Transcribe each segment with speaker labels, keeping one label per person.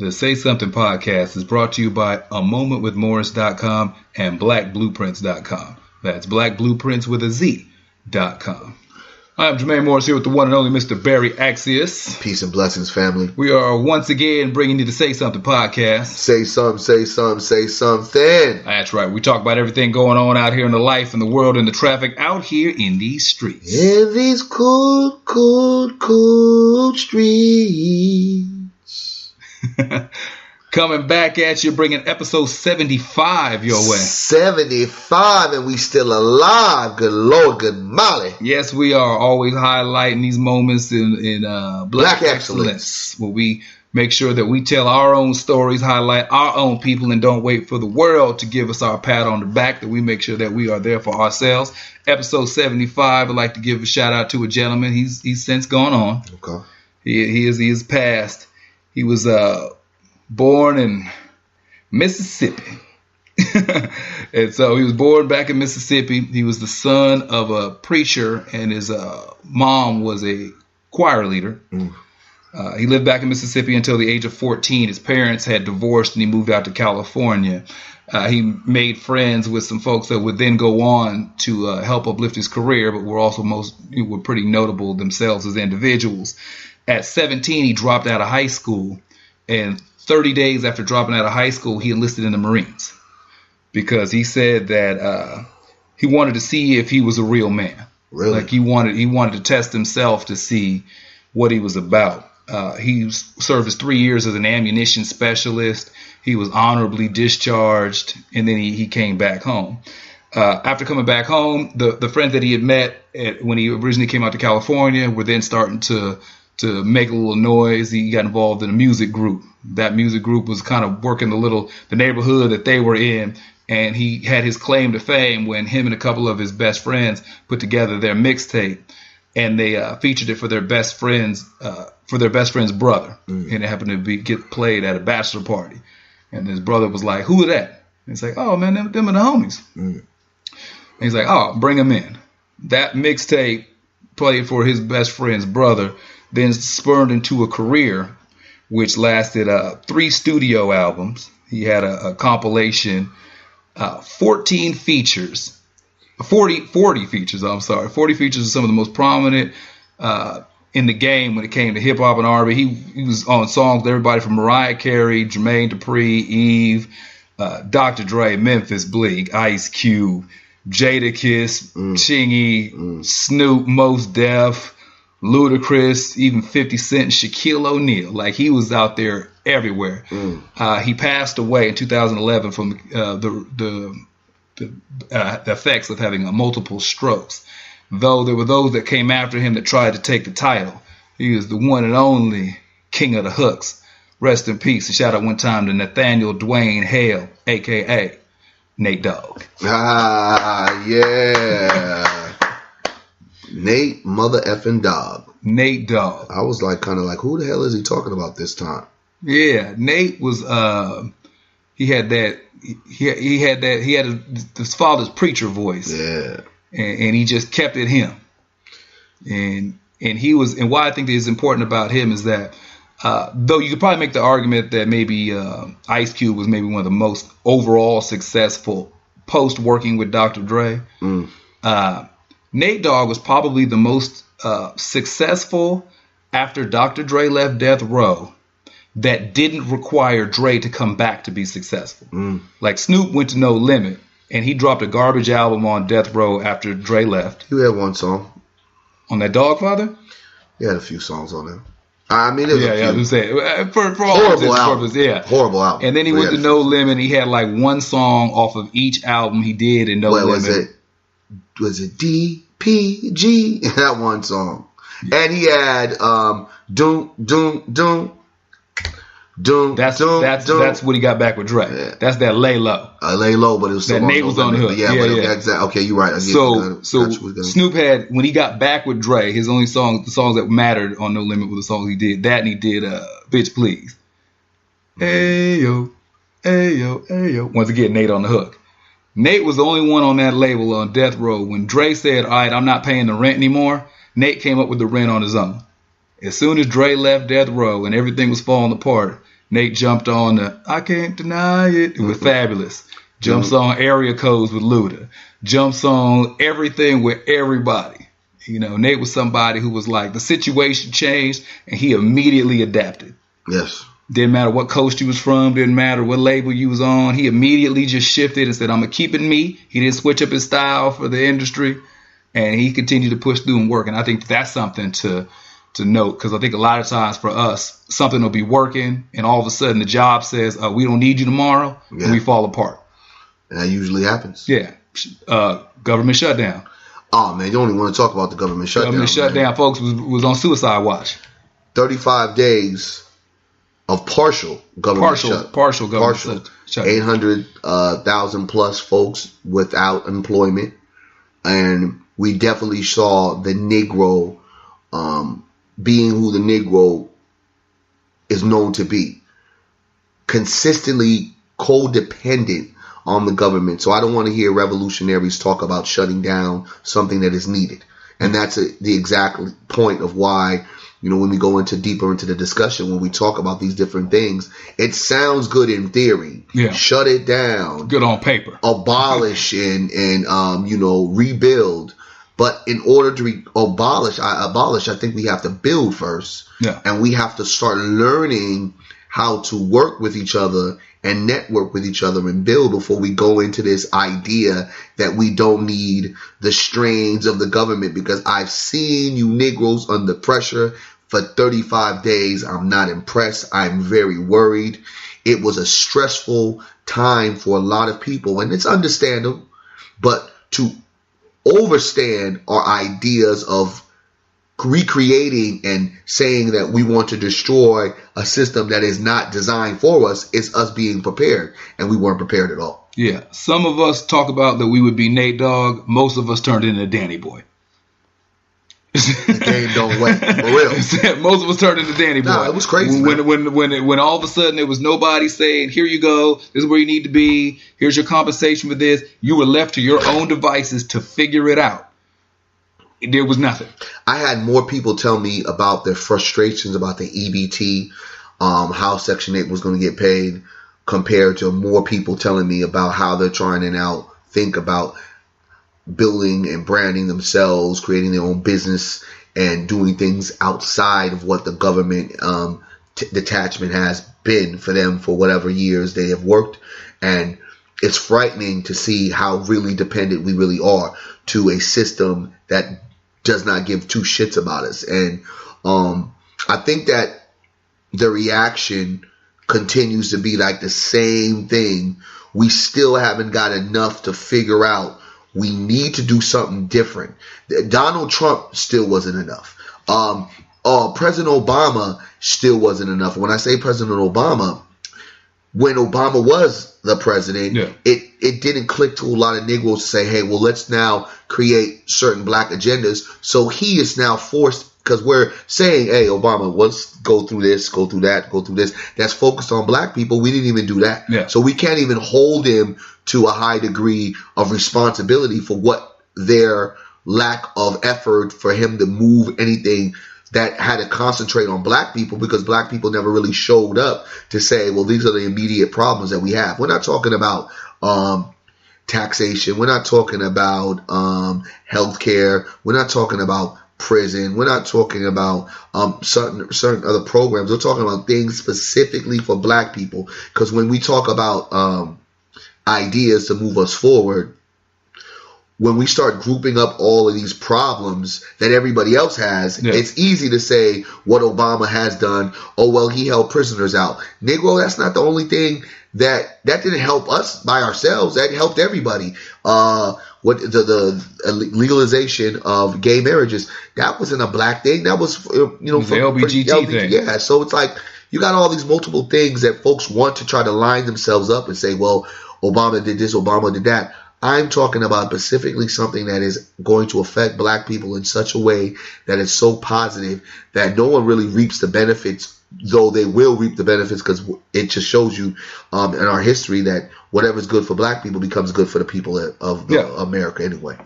Speaker 1: The Say Something podcast is brought to you by amomentwithmorris.com and blackblueprints.com. That's blackblueprints with a Z.com. I'm Jermaine Morris here with the one and only Mr. Barry Accius.
Speaker 2: Peace and blessings, family.
Speaker 1: We are once again bringing you the Say Something podcast.
Speaker 2: Say something, say something, say something.
Speaker 1: That's right. We talk about everything going on out here in the life and the world and the traffic out here in these streets.
Speaker 2: In these cold, cold, cold streets.
Speaker 1: Coming back at you, bringing episode 75 your way.
Speaker 2: 75, and we still alive. Good Lord, good Molly.
Speaker 1: Yes, we are always highlighting these moments in Black excellence, where we make sure that we tell our own stories, highlight our own people, and don't wait for the world to give us our pat on the back, that we make sure that we are there for ourselves. Episode 75, I'd like to give a shout out to a gentleman. He's since gone on.
Speaker 2: Okay.
Speaker 1: He is passed. He was born in Mississippi. And so he was born back in Mississippi. He was the son of a preacher, and his mom was a choir leader. He lived back in Mississippi until the age of 14. His parents had divorced, and he moved out to California. He made friends with some folks that would then go on to help uplift his career, but were also were pretty notable themselves as individuals. At 17, he dropped out of high school, and 30 days after dropping out of high school, he enlisted in the Marines because he said that he wanted to see if he was a real man.
Speaker 2: Really?
Speaker 1: Like he wanted to test himself to see what he was about. He served his 3 years as an ammunition specialist. He was honorably discharged, and then he came back home. After coming back home, the friends that he had met when he originally came out to California were then starting to make a little noise. He got involved in a music group. That music group was kind of working the neighborhood that they were in, and he had his claim to fame when him and a couple of his best friends put together their mixtape, and they featured it for their best friend's brother, and it happened to get played at a bachelor party, and his brother was like, "Who is that?" And he's like, "Oh man, them are the homies." And he's like, "Oh, bring him in." That mixtape played for his best friend's brother, then spurned into a career which lasted 3 studio albums. He had a compilation, 40 features, of some of the most prominent in the game when it came to hip-hop and R&B. He was on songs with everybody from Mariah Carey, Jermaine Dupri, Eve, Dr. Dre, Memphis Bleak, Ice Cube, Jadakiss, Chingy, Snoop, Mos Def, Ludacris, even 50 Cent, Shaquille O'Neal. Like, he was out there everywhere. He passed away in 2011 from the effects of having multiple strokes. Though there were those that came after him that tried to take the title. He was the one and only king of the hooks. Rest in peace. A shout out one time to Nathaniel Dwayne Hale, a.k.a. Nate Dogg.
Speaker 2: Yeah. Nate mother effing Dogg.
Speaker 1: Nate Dogg.
Speaker 2: I was like, kind of like, who the hell is he talking about this time?
Speaker 1: Yeah, Nate was. He had his father's preacher voice.
Speaker 2: Yeah,
Speaker 1: and he just kept it him. And he was. And why I think that is important about him is that though you could probably make the argument that maybe Ice Cube was maybe one of the most overall successful post working with Dr. Dre. Nate Dogg was probably the most successful after Dr. Dre left Death Row that didn't require Dre to come back to be successful. Like Snoop went to No Limit, and he dropped a garbage album on Death Row after Dre left.
Speaker 2: You had one song.
Speaker 1: On that Dogfather?
Speaker 2: He had a few songs on there. I mean, it was
Speaker 1: I was saying, for all
Speaker 2: horrible album.
Speaker 1: Purpose, yeah.
Speaker 2: Horrible album.
Speaker 1: And then he went to No Limit. He had like one song off of each album he did in No Limit.
Speaker 2: Was it DPG? That one song. Yeah. And he had Doom.
Speaker 1: That's what he got back with Dre. Yeah. That's that Lay Low.
Speaker 2: Lay Low, but it was
Speaker 1: that Nate was on the hook.
Speaker 2: Yeah. Exactly. Okay, you're right.
Speaker 1: So Snoop had, when he got back with Dre, his only songs, the songs that mattered on No Limit were the songs he did. That and he did Bitch Please. Ayo, ayo, ayo. Once again, Nate on the hook. Nate was the only one on that label on Death Row. When Dre said, all right, I'm not paying the rent anymore, Nate came up with the rent on his own. As soon as Dre left Death Row and everything was falling apart, Nate jumped on the I Can't Deny It with Fabulous. Jumps on Area Codes with Luda. Jumps on everything with everybody. Nate was somebody who was like, the situation changed and he immediately adapted.
Speaker 2: Yes.
Speaker 1: Didn't matter what coast you was from. Didn't matter what label you was on. He immediately just shifted and said, I'm going to keep it me. He didn't switch up his style for the industry. And he continued to push through and work. And I think that's something to note, because I think a lot of times for us, something will be working and all of a sudden the job says, we don't need you tomorrow, and we fall apart.
Speaker 2: And that usually happens.
Speaker 1: Yeah. Government shutdown.
Speaker 2: Oh, man, you don't even want to talk about the government shutdown.
Speaker 1: Government shutdown, folks, was on suicide watch.
Speaker 2: 35 days of partial government shutdown.
Speaker 1: Partial government shutdown.
Speaker 2: 800,000 plus folks without employment. And we definitely saw the Negro being who the Negro is known to be, consistently codependent on the government. So I don't want to hear revolutionaries talk about shutting down something that is needed. And that's the exact point of why, when we go deeper into the discussion, when we talk about these different things, it sounds good in theory.
Speaker 1: Yeah.
Speaker 2: Shut it down.
Speaker 1: Good on paper.
Speaker 2: Abolish and rebuild. But in order to abolish, I think we have to build first.
Speaker 1: Yeah.
Speaker 2: And we have to start learning how to work with each other and network with each other and build before we go into this idea that we don't need the strains of the government, because I've seen you Negroes under pressure for 35 days. I'm not impressed. I'm very worried. It was a stressful time for a lot of people, and it's understandable, but to overstand our ideas of recreating and saying that we want to destroy a system that is not designed for us is us being prepared, and we weren't prepared at all.
Speaker 1: Yeah. Some of us talk about that we would be Nate Dogg. Most of us turned into Danny Boy.
Speaker 2: The game don't wait. For real.
Speaker 1: Most of us turned into Danny Boy.
Speaker 2: Nah, it was crazy.
Speaker 1: When all of a sudden there was nobody saying, here you go, this is where you need to be, here's your compensation for this. You were left to your own devices to figure it out. There was nothing.
Speaker 2: I had more people tell me about their frustrations about the EBT, how Section 8 was going to get paid, compared to more people telling me about how they're trying to now think about building and branding themselves, creating their own business, and doing things outside of what the government detachment has been for them for whatever years they have worked. And it's frightening to see how really dependent we really are to a system that does not give two shits about us. And I think that the reaction continues to be like the same thing. We still haven't got enough to figure out. We need to do something different. Donald Trump still wasn't enough. President Obama still wasn't enough. When I say President Obama, when Obama was the president, it didn't click to a lot of Negroes to say, hey, well, let's now create certain black agendas. So he is now forced, because we're saying, hey, Obama, let's go through this, go through that, go through this. That's focused on black people. We didn't even do that.
Speaker 1: Yeah.
Speaker 2: So we can't even hold him to a high degree of responsibility for what their lack of effort for him to move anything that had to concentrate on black people, because black people never really showed up to say, well, these are the immediate problems that we have. We're not talking about taxation. We're not talking about healthcare. We're not talking about prison. We're not talking about certain other programs. We're talking about things specifically for black people. Because when we talk about ideas to move us forward, when we start grouping up all of these problems that everybody else has, it's easy to say what Obama has done. Oh, well, he held prisoners out. Negro, that's not the only thing that didn't help us by ourselves. That helped everybody. The legalization of gay marriages, that wasn't a black thing. That was,
Speaker 1: the LBGT thing.
Speaker 2: Yeah. So it's like you got all these multiple things that folks want to try to line themselves up and say, well, Obama did this, Obama did that. I'm talking about specifically something that is going to affect black people in such a way that is so positive that no one really reaps the benefits, though they will reap the benefits, because it just shows you in our history that whatever's good for black people becomes good for the people of America anyway.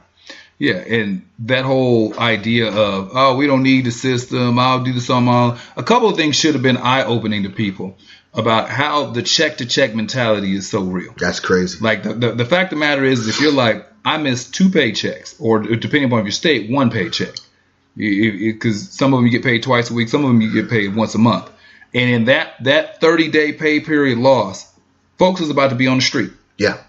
Speaker 1: Yeah, and that whole idea of, oh, we don't need the system, I'll do this on my own. A couple of things should have been eye-opening to people. about how the check-to-check mentality is so real.
Speaker 2: That's crazy.
Speaker 1: Like, the fact of the matter is, if you're like, I missed 2 paychecks, or depending upon your state, 1 paycheck. Because some of them you get paid twice a week, some of them you get paid once a month. And in that 30-day pay period loss, folks is about to be on the street.
Speaker 2: Yeah.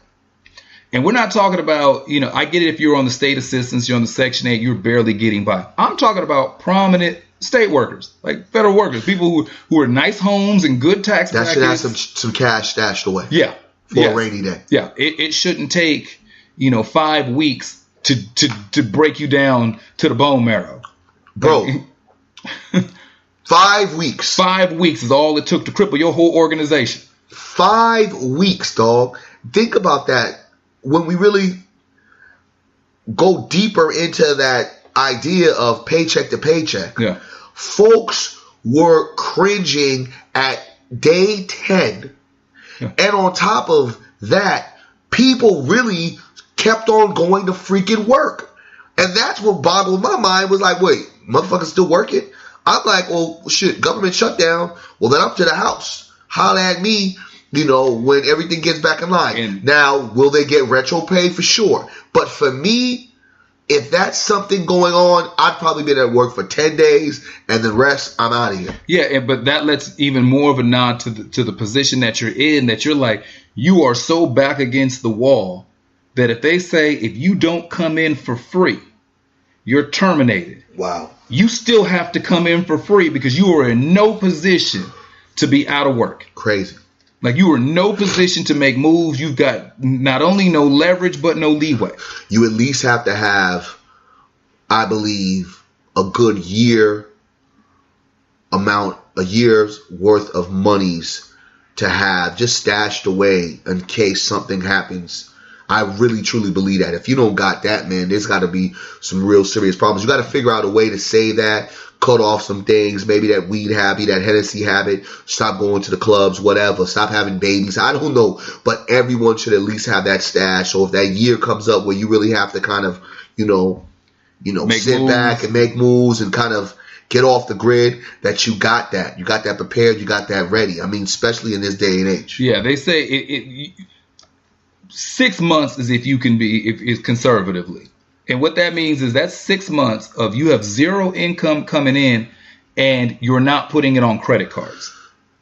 Speaker 1: And we're not talking about, I get it if you're on the state assistance, you're on the Section 8, you're barely getting by. I'm talking about prominent state workers, like federal workers, people who are nice homes and good tax brackets.
Speaker 2: That should have some cash stashed away.
Speaker 1: Yeah.
Speaker 2: For a rainy day.
Speaker 1: Yeah. It shouldn't take, 5 weeks to break you down to the bone marrow.
Speaker 2: Bro, 5 weeks.
Speaker 1: 5 weeks is all it took to cripple your whole organization.
Speaker 2: 5 weeks, dog. Think about that. When we really go deeper into that idea of paycheck to paycheck,
Speaker 1: yeah,
Speaker 2: folks were cringing at day 10. Yeah. And on top of that, people really kept on going to freaking work. And that's what boggled my mind, was like, wait, motherfuckers still working? I'm like, well, shit, government shutdown. Well, then I'm to the house. Holla at me, when everything gets back in line. And now, will they get retro pay? For sure. But for me, if that's something going on, I'd probably been at work for 10 days, and the rest, I'm out of here.
Speaker 1: Yeah, but that lets even more of a nod to the position that you're in, that you're like, you are so back against the wall that if they say, if you don't come in for free, you're terminated.
Speaker 2: Wow.
Speaker 1: You still have to come in for free because you are in no position to be out of work.
Speaker 2: Crazy.
Speaker 1: Like, you are in no position to make moves. You've got not only no leverage, but no leeway.
Speaker 2: You at least have to have, I believe, a good year's worth of monies to have just stashed away in case something happens. I really, truly believe that. If you don't got that, man, there's got to be some real serious problems. You got to figure out a way to save that, cut off some things, maybe that weed habit, that Hennessy habit, stop going to the clubs, whatever, stop having babies. I don't know, but everyone should at least have that stash. So if that year comes up where you really have to kind of, sit moves, back and make moves and kind of get off the grid, that you got that. You got that prepared. You got that ready. I mean, especially in this day and age.
Speaker 1: Yeah, they say 6 months is if conservatively. And what that means is that's 6 months of you have zero income coming in and you're not putting it on credit cards.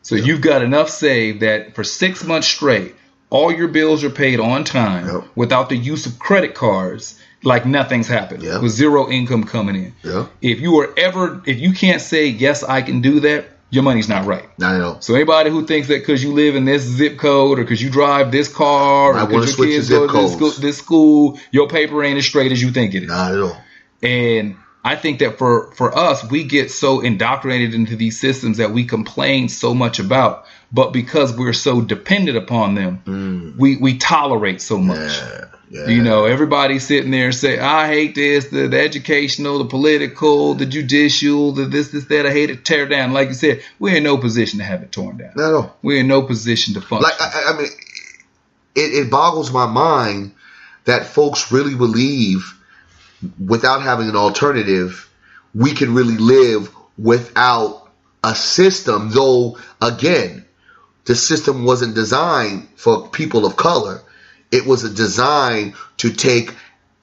Speaker 1: So you've got enough saved that for 6 months straight, all your bills are paid on time without the use of credit cards, like nothing's happened, with zero income coming in.
Speaker 2: Yeah.
Speaker 1: If you can't say, yes, I can do that, your money's not right.
Speaker 2: Not at all.
Speaker 1: So anybody who thinks that because you live in this zip code or because you drive this car or because your kids go to this school, your paper ain't as straight as you think it is.
Speaker 2: Not at all.
Speaker 1: And I think that for us, we get so indoctrinated into these systems that we complain so much about, but because we're so dependent upon them, we tolerate so much. Yeah. Everybody's sitting there and say, I hate this, the educational, the political, the judicial, the this, that, I hate it, tear down. Like you said, we're in no position to have it torn down.
Speaker 2: Not at all.
Speaker 1: We're in no position to function.
Speaker 2: Like, I mean, it boggles my mind that folks really believe without having an alternative, we can really live without a system, though, again, the system wasn't designed for people of color. It was a design to take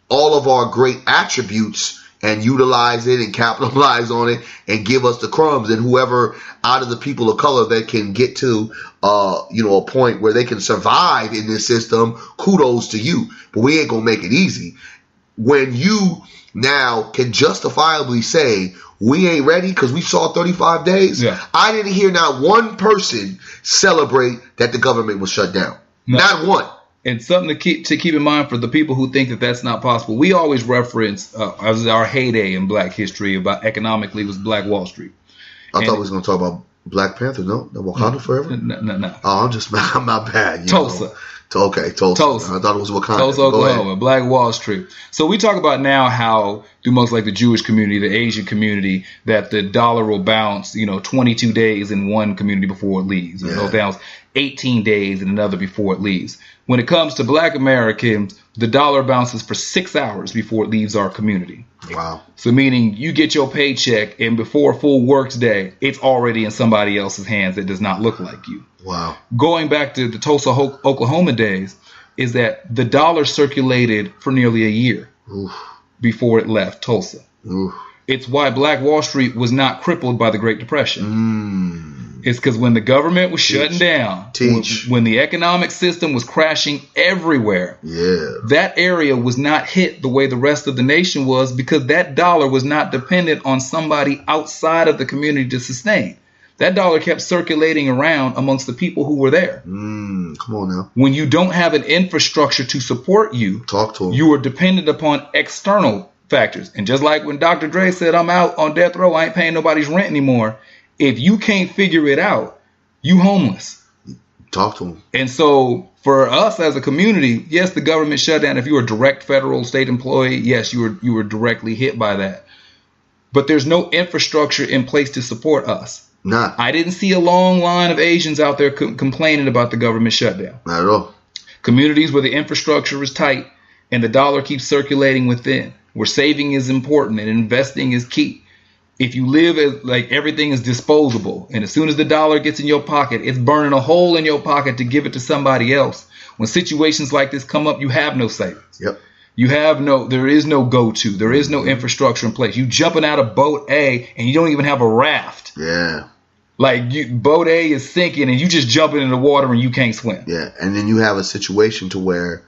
Speaker 2: all of our great attributes and utilize it and capitalize on it and give us the crumbs. And whoever out of the people of color that can get to, a point where they can survive in this system, kudos to you. But we ain't going to make it easy. When you now can justifiably say, we ain't ready because we saw 35 days. Yeah. I didn't hear not one person celebrate that the government was shut down. No. Not one.
Speaker 1: And something to keep in mind for the people who think that that's not possible. We always reference as our heyday in Black history about economically was Black Wall Street.
Speaker 2: I thought we was going to talk about Black Panther. No, the Wakanda Forever.
Speaker 1: No.
Speaker 2: Oh, I'm not bad.
Speaker 1: Tulsa.
Speaker 2: Okay, Tulsa. I thought it was Wakanda.
Speaker 1: Tulsa, Oklahoma, Black Wall Street. So we talk about now how, through most like the Jewish community, the Asian community, that the dollar will bounce, 22 days in one community before it leaves. It'll bounce 18 days in another before it leaves. When it comes to Black Americans, the dollar bounces for 6 hours before it leaves our community.
Speaker 2: Wow.
Speaker 1: So meaning you get your paycheck and before a full work day, it's already in somebody else's hands that does not look like you.
Speaker 2: Wow.
Speaker 1: Going back to the Tulsa, Oklahoma days, is that the dollar circulated for nearly a year before it left Tulsa.
Speaker 2: Oof.
Speaker 1: It's why Black Wall Street was not crippled by the Great Depression. It's because when the government was shutting down, when the economic system was crashing everywhere, that area was not hit the way the rest of the nation was, because that dollar was not dependent on somebody outside of the community to sustain. That dollar kept circulating around amongst the people who were there.
Speaker 2: Come on now.
Speaker 1: When you don't have an infrastructure to support you,
Speaker 2: talk to them.
Speaker 1: You are dependent upon external factors. And just like when Dr. Dre said, I'm out on death row, I ain't paying nobody's rent anymore. If you can't figure it out, you homeless.
Speaker 2: Talk to them.
Speaker 1: And so for us as a community, yes, the government shut down. If you were a direct federal state employee, yes, you were directly hit by that. But there's no infrastructure in place to support us.
Speaker 2: Nah.
Speaker 1: I didn't see a long line of Asians out there complaining about the government shutdown.
Speaker 2: Not at all.
Speaker 1: Communities where the infrastructure is tight and the dollar keeps circulating within, where saving is important and investing is key. If you live as like everything is disposable, and as soon as the dollar gets in your pocket, it's burning a hole in your pocket to give it to somebody else. When situations like this come up, you have no savings.
Speaker 2: Yep.
Speaker 1: There is no go-to. There is no infrastructure in place. You jumping out of boat A and you don't even have a raft.
Speaker 2: Yeah.
Speaker 1: Like boat A is sinking and you just jumping in the water and you can't swim.
Speaker 2: Yeah. And then you have a situation to where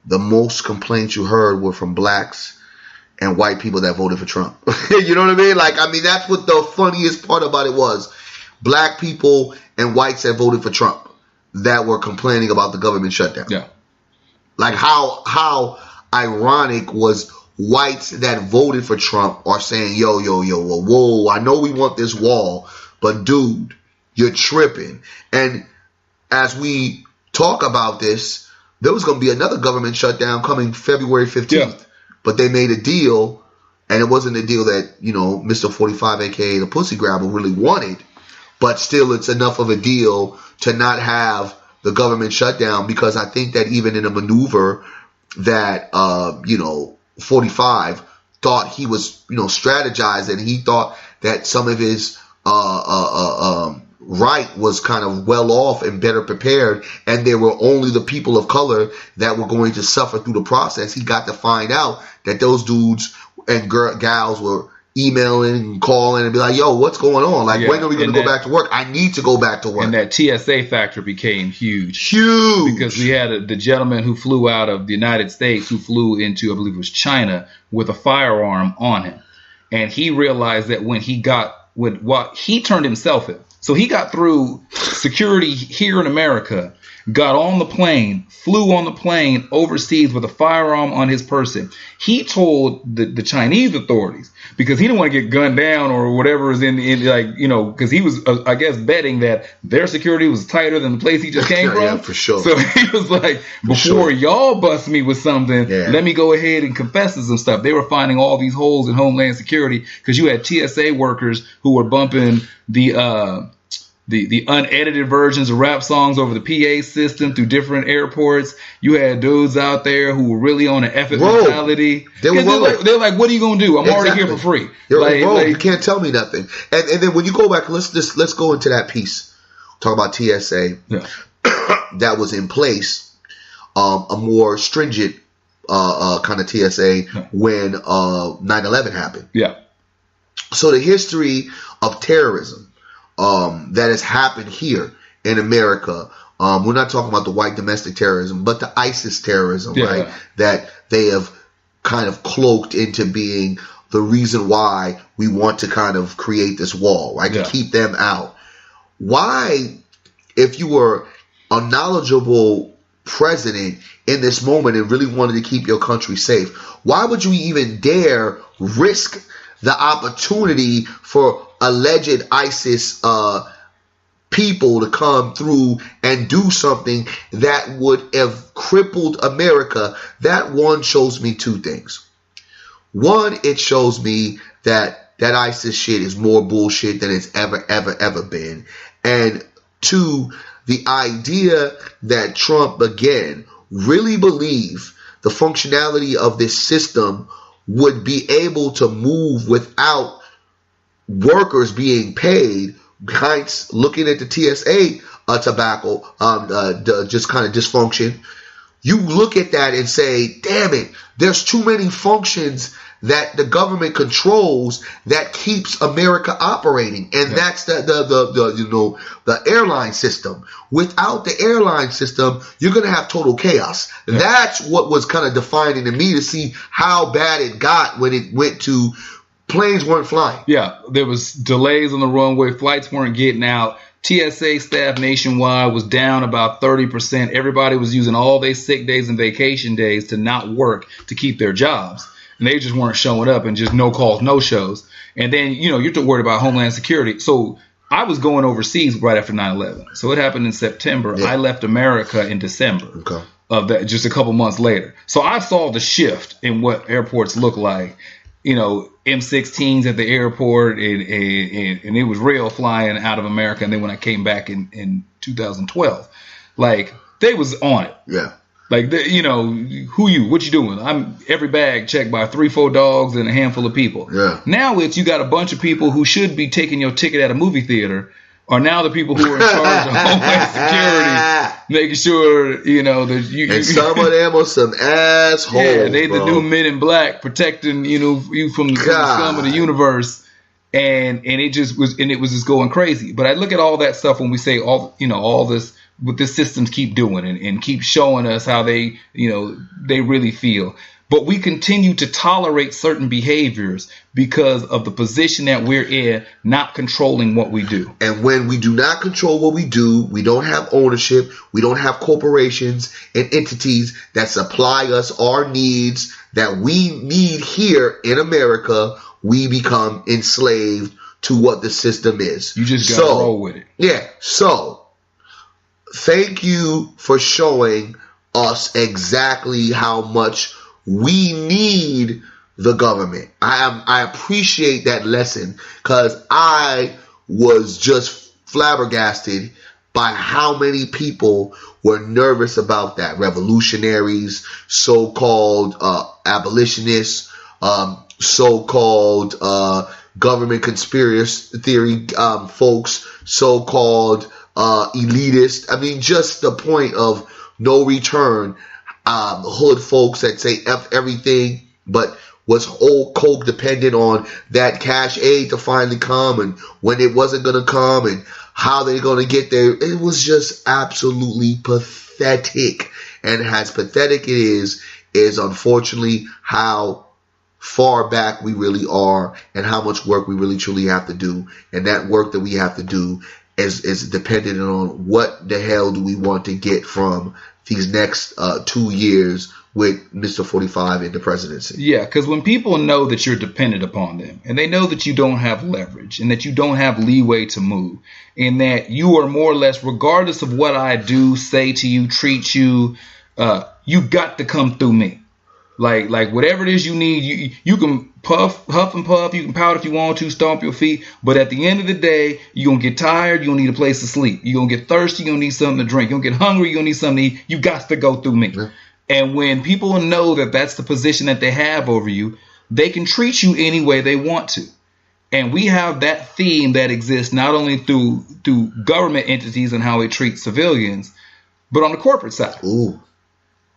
Speaker 2: the most complaints you heard were from blacks and white people that voted for Trump. You know what I mean? That's what the funniest part about it was. Black people and whites that voted for Trump that were complaining about the government shutdown.
Speaker 1: Yeah.
Speaker 2: Like how ironic was whites that voted for Trump are saying, yo, whoa, I know we want this wall, but dude, you're tripping. And as we talk about this, there was going to be another government shutdown coming February 15th. Yeah. But they made a deal, and it wasn't a deal that, Mr. 45, a.k.a. the pussy grabber, really wanted. But still, it's enough of a deal to not have the government shutdown, because I think that even in a maneuver that, 45 thought he was, strategized, and he thought that some of his right was kind of well off and better prepared, and there were only the people of color that were going to suffer through the process. He got to find out that those dudes and gals were emailing and calling and be like, yo, what's going on? Like, when are we going to go back to work? I need to go back to work.
Speaker 1: And that TSA factor became huge.
Speaker 2: Because
Speaker 1: we had the gentleman who flew out of the United States who flew into, I believe it was China, with a firearm on him. And he realized that when he turned himself in. So he got through security here in America, got on the plane, flew on the plane overseas with a firearm on his person. He told the Chinese authorities, because he didn't want to get gunned down or whatever is because he was, I guess, betting that their security was tighter than the place he just came from.
Speaker 2: Yeah, for sure.
Speaker 1: So he was like, before y'all bust me with something, let me go ahead and confess to some stuff. They were finding all these holes in Homeland Security because you had TSA workers who were bumping the unedited versions of rap songs over the PA system through different airports. You had dudes out there who were really on an effort mentality. They're like, what are you going to do? I'm already here for free.
Speaker 2: You can't tell me nothing. And then when you go back, let's go into that piece. Talk about TSA.
Speaker 1: Yeah.
Speaker 2: That was in place, a more stringent kind of TSA when 9/11 happened.
Speaker 1: Yeah.
Speaker 2: So the history of terrorism that has happened here in America. We're not talking about the white domestic terrorism, but the ISIS terrorism, right? That they have kind of cloaked into being the reason why we want to kind of create this wall, right? To keep them out. Why, if you were a knowledgeable president in this moment and really wanted to keep your country safe, why would you even dare risk the opportunity for alleged ISIS people to come through and do something that would have crippled America? That one shows me two things. One, it shows me that ISIS shit is more bullshit than it's ever been. And two, the idea that Trump, again, really believed the functionality of this system would be able to move without workers being paid. Heinz, looking at the TSA tobacco, just kind of dysfunction. You look at that and say, damn it, there's too many functions that the government controls that keeps America operating. And that's the airline system. Without the airline system, you're going to have total chaos. Yeah. That's what was kind of defining to me, to see how bad it got when it went to planes weren't flying.
Speaker 1: Yeah, there was delays on the runway. Flights weren't getting out. TSA staff nationwide was down about 30%. Everybody was using all their sick days and vacation days to not work to keep their jobs. And they just weren't showing up, and just no calls, no shows. And then, you're worried about Homeland Security. So I was going overseas right after 9/11. So it happened in September. Yeah. I left America in December of that, just a couple months later. So I saw the shift in what airports look like. M16s at the airport, and it was real flying out of America. And then when I came back in 2012, like, they was on it.
Speaker 2: Yeah.
Speaker 1: Like, who you? What you doing? I'm every bag checked by 3-4 dogs and a handful of people.
Speaker 2: Yeah.
Speaker 1: Now you got a bunch of people who should be taking your ticket at a movie theater are now the people who are in charge of Homeland Security, making sure, that you.
Speaker 2: And some of them are some assholes.
Speaker 1: Yeah, they the new Men in Black protecting, you from the scum of the universe. And it was just going crazy. But I look at all that stuff when we say all this, what the systems keep doing and keep showing us how they really feel. But we continue to tolerate certain behaviors because of the position that we're in, not controlling what we do.
Speaker 2: And when we do not control what we do, we don't have ownership, we don't have corporations and entities that supply us our needs that we need here in America, we become enslaved to what the system is.
Speaker 1: You just got to roll with it.
Speaker 2: Yeah. So, thank you for showing us exactly how much we need the government. I appreciate that lesson, because I was just flabbergasted by how many people were nervous about that. Revolutionaries, so-called abolitionists, so-called government conspiracy theory folks, so-called elitists. I mean, just the point of no return. Hood folks that say F everything, but was all co-dependent on that cash aid to finally come, and when it wasn't going to come, and how they're going to get there. It was just absolutely pathetic. And as pathetic it is unfortunately how far back we really are, and how much work we really truly have to do. And that work that we have to do is dependent on what the hell do we want to get from these next 2 years with Mr. 45 in the presidency.
Speaker 1: Yeah, because when people know that you're dependent upon them, and they know that you don't have leverage, and that you don't have leeway to move, and that you are more or less, regardless of what I do, say to you, treat you, you got to come through me. Like whatever it is you need, you can huff and puff, you can pout if you want to, stomp your feet, but at the end of the day, you're going to get tired, you're going to need a place to sleep. You're going to get thirsty, you're going to need something to drink. You're going to get hungry, you're going to need something to eat. You got to go through me. Yeah. And when people know that that's the position that they have over you, they can treat you any way they want to. And we have that theme that exists not only through government entities and how it treats civilians, but on the corporate side.
Speaker 2: Ooh.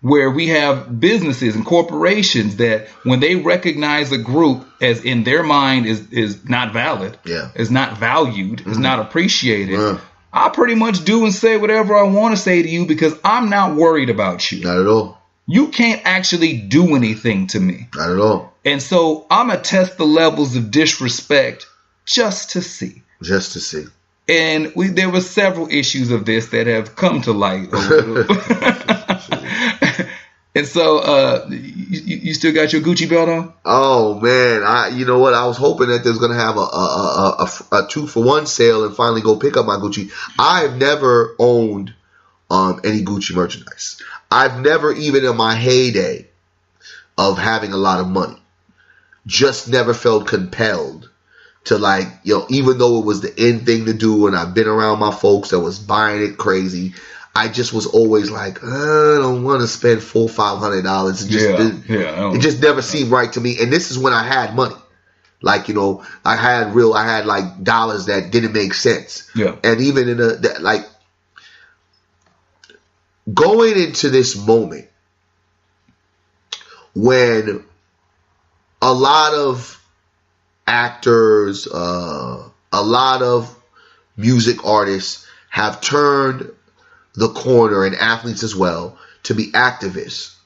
Speaker 1: Where we have businesses and corporations that when they recognize a group as in their mind is not valid, is not valued, is not appreciated, I pretty much do and say whatever I want to say to you because I'm not worried about you.
Speaker 2: Not at all.
Speaker 1: You can't actually do anything to me.
Speaker 2: Not at all.
Speaker 1: And so I'm going to test the levels of disrespect just to see.
Speaker 2: Just to see.
Speaker 1: And there were several issues of this that have come to light. And so, you still got your Gucci belt on?
Speaker 2: Oh man, you know what? I was hoping that there's gonna have a 2-for-1 sale and finally go pick up my Gucci. I've never owned any Gucci merchandise. I've never, even in my heyday of having a lot of money, just never felt compelled to even though it was the in thing to do, and I've been around my folks that was buying it crazy. I just was always like, I don't want to spend $400-500. It just never seemed right to me. And this is when I had money. I had dollars that didn't make sense.
Speaker 1: Yeah.
Speaker 2: And even in going into this moment when a lot of actors, a lot of music artists have turned the corner, and athletes as well, to be activists.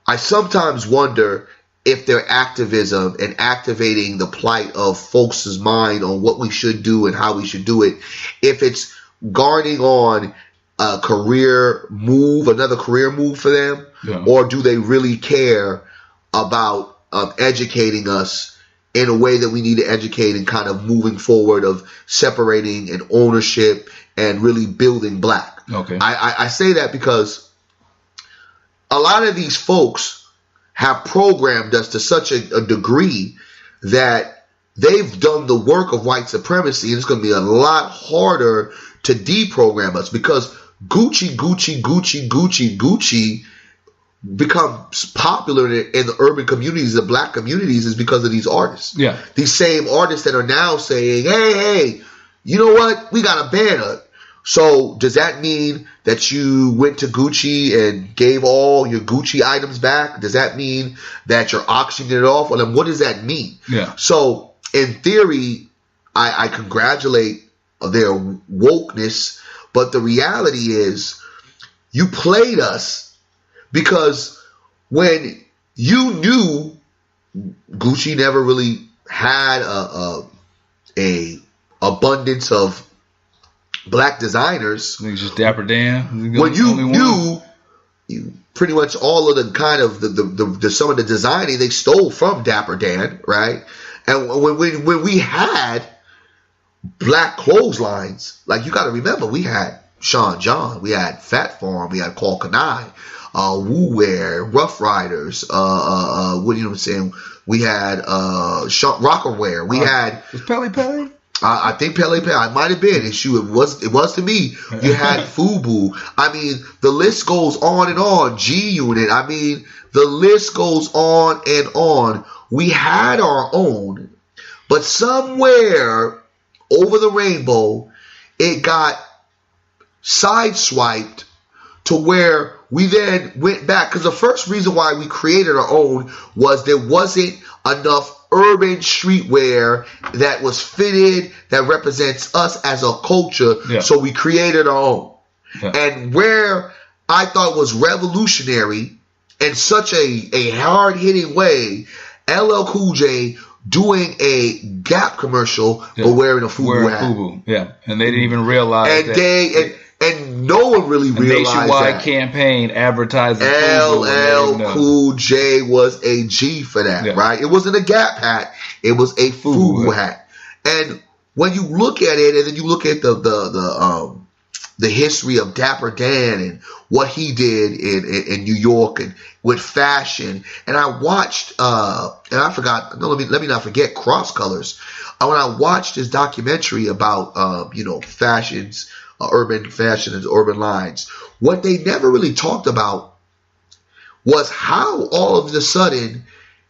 Speaker 2: I sometimes wonder if their activism and activating the plight of folks' mind on what we should do and how we should do it, if it's garnering on a career move, another career move for them, or do they really care about educating us in a way that we need to educate and kind of moving forward of separating and ownership and really building black.
Speaker 1: Okay.
Speaker 2: I say that because a lot of these folks have programmed us to such a degree that they've done the work of white supremacy, and it's going to be a lot harder to deprogram us, because Gucci becomes popular in the urban communities, the black communities, is because of these artists.
Speaker 1: Yeah.
Speaker 2: These same artists that are now saying, hey, you know what? We got to ban it. So does that mean that you went to Gucci and gave all your Gucci items back? Does that mean that you're auctioning it off? Well, then what does that mean?
Speaker 1: Yeah.
Speaker 2: So in theory, I congratulate their wokeness, but the reality is you played us, because when you knew Gucci never really had a abundance of black designers,
Speaker 1: just Dapper Dan.
Speaker 2: When you knew pretty much all of the kind of the some of the designing they stole from Dapper Dan, right? And when we had black clotheslines, like, you got to remember, we had Sean John, we had Fat Farm, we had Call Kanai, Woo Wear, Rough Riders, what do you know what I'm saying? We had Rocker Wear, we had
Speaker 1: was Pele Pele?
Speaker 2: I think Pele Pele. I might have been. And shoot, it was to me. You had FUBU. I mean, the list goes on and on. G Unit. I mean, the list goes on and on. We had our own, but somewhere over the rainbow, it got sideswiped to where we then went back. Because the first reason why we created our own was there wasn't enough urban streetwear that was fitted, that represents us as a culture. Yeah. So we created our own. Yeah. And where I thought was revolutionary in such a hard-hitting way, LL Cool J doing a Gap commercial, but wearing a FUBU hat. FUBU.
Speaker 1: Yeah, and they didn't even realize that.
Speaker 2: And no one really realized that.
Speaker 1: Nationwide campaign advertising
Speaker 2: LL Cool J was a G for that, right? It wasn't a Gap hat. It was a FUBU hat. And when you look at it, and then you look at the history of Dapper Dan and what he did in New York and with fashion, and I watched, and I forgot, let me not forget Cross Colors. When I watched his documentary about, fashions, urban fashion and urban lines, what they never really talked about was how all of a sudden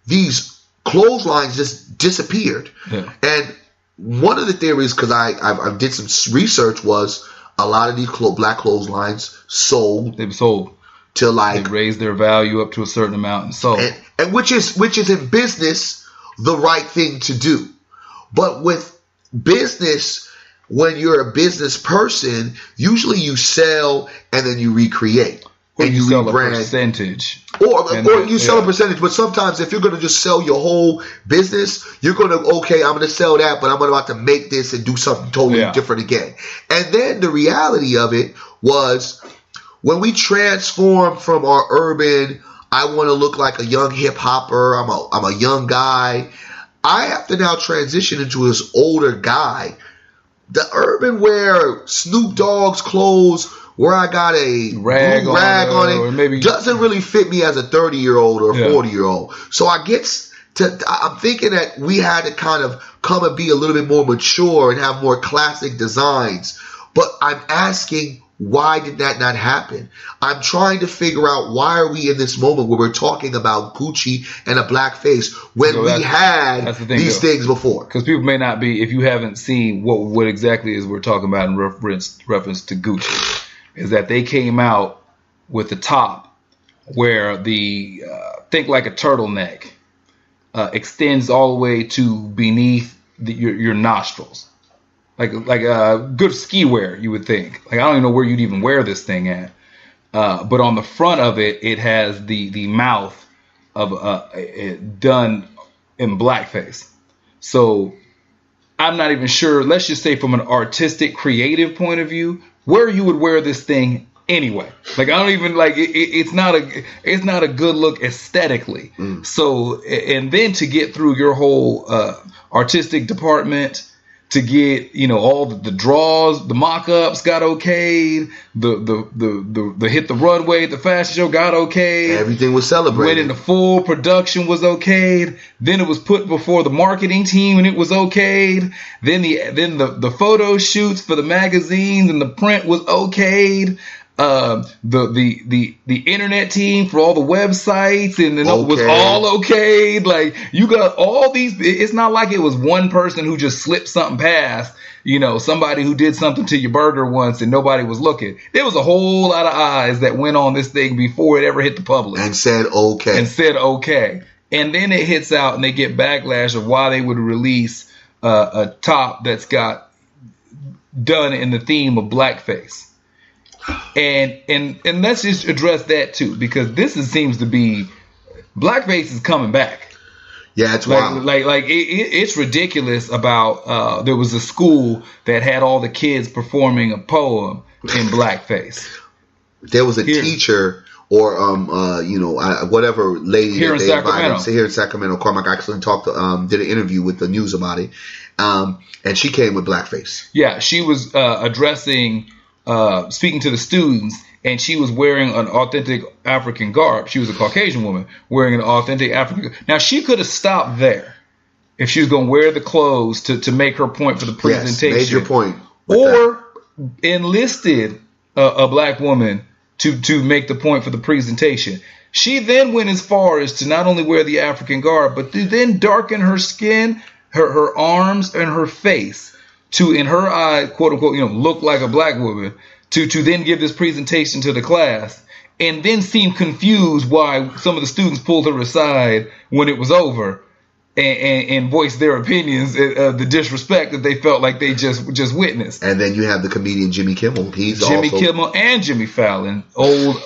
Speaker 2: these clotheslines just disappeared. Yeah. And one of the theories, because I did some research, was a lot of these black clotheslines sold.
Speaker 1: They sold
Speaker 2: to
Speaker 1: they raised their value up to a certain amount and sold.
Speaker 2: And which is in business the right thing to do. But with business, when you're a business person, usually you sell and then you recreate.
Speaker 1: Or and you sell rebrand. A percentage.
Speaker 2: Or you sell a percentage. But sometimes if you're going to just sell your whole business, you're going to, I'm going to sell that, but I'm about to make this and do something totally different again. And then the reality of it was when we transformed from our urban, I want to look like a young hip hopper, I'm a young guy, I have to now transition into this older guy. The urban wear, Snoop Dogg's clothes, where I got a rag on it, maybe doesn't really fit me as a 30-year-old or a 40-year-old. So I'm thinking that we had to kind of come and be a little bit more mature and have more classic designs. But I'm asking, why did that not happen? I'm trying to figure out, why are we in this moment where we're talking about Gucci and a black face when we had these things before?
Speaker 1: Because people may not be, if you haven't seen what exactly is we're talking about in reference to Gucci. is that they came out with the top where the think like a turtleneck extends all the way to beneath your nostrils, like a good ski wear, you would think. Like, I don't even know where you'd even wear this thing at. But on the front of it, it has the mouth of done in blackface. So I'm not even sure. Let's just say from an artistic, creative point of view, where you would wear this thing anyway. Like, I don't even like it. It's not a good look aesthetically. So, and then to get through your whole artistic department, to get, all the draws, the mock-ups got okayed, the hit the runway, the fashion show got okayed.
Speaker 2: Everything was celebrated.
Speaker 1: Went into full production, was okayed. Then it was put before the marketing team and it was okayed. Then the photo shoots for the magazines and the print was okayed. The internet team for all the websites and it was all okayed. Like, you got all these. It's not like it was one person who just slipped something past. Somebody who did something to your burger once and nobody was looking. There was a whole lot of eyes that went on this thing before it ever hit the public
Speaker 2: and said okay.
Speaker 1: And then it hits out and they get backlash of why they would release a top that's got done in the theme of blackface. And let's just address that too, because seems to be blackface is coming back.
Speaker 2: Yeah, it's wild.
Speaker 1: It's ridiculous. About there was a school that had all the kids performing a poem in blackface.
Speaker 2: There was a teacher or whatever lady
Speaker 1: here
Speaker 2: that they invited here in Sacramento. Carmack actually did an interview with the news about it, and she came with blackface.
Speaker 1: Yeah, she was addressing. Speaking to the students, and she was wearing an authentic African garb. She was a Caucasian woman wearing an authentic African. Now, she could have stopped there if she was going to wear the clothes to make her point for the presentation.
Speaker 2: Yes, major point.
Speaker 1: Or enlisted a black woman to make the point for the presentation. She then went as far as to not only wear the African garb, but to then darken her skin, her arms, and her face, to, in her eye, quote unquote, look like a black woman, to then give this presentation to the class, and then seem confused why some of the students pulled her aside when it was over, and voiced their opinions, the disrespect that they felt like they just witnessed.
Speaker 2: And then you have the comedian Jimmy Kimmel.
Speaker 1: Kimmel and Jimmy Fallon, old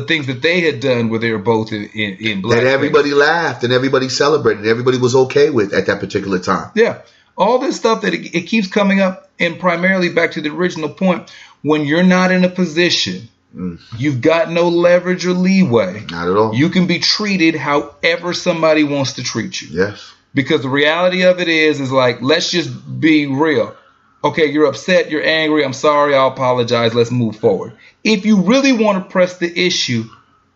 Speaker 1: things that they had done where they were both in black.
Speaker 2: And everybody laughed and everybody celebrated. Everybody was okay with at that particular time.
Speaker 1: Yeah. All this stuff that it keeps coming up, and primarily back to the original point, when you're not in a position, you've got no leverage or leeway.
Speaker 2: Not at all.
Speaker 1: You can be treated however somebody wants to treat you.
Speaker 2: Yes.
Speaker 1: Because the reality of it is like, let's just be real. Okay, you're upset, you're angry, I'm sorry, I'll apologize, let's move forward. If you really want to press the issue,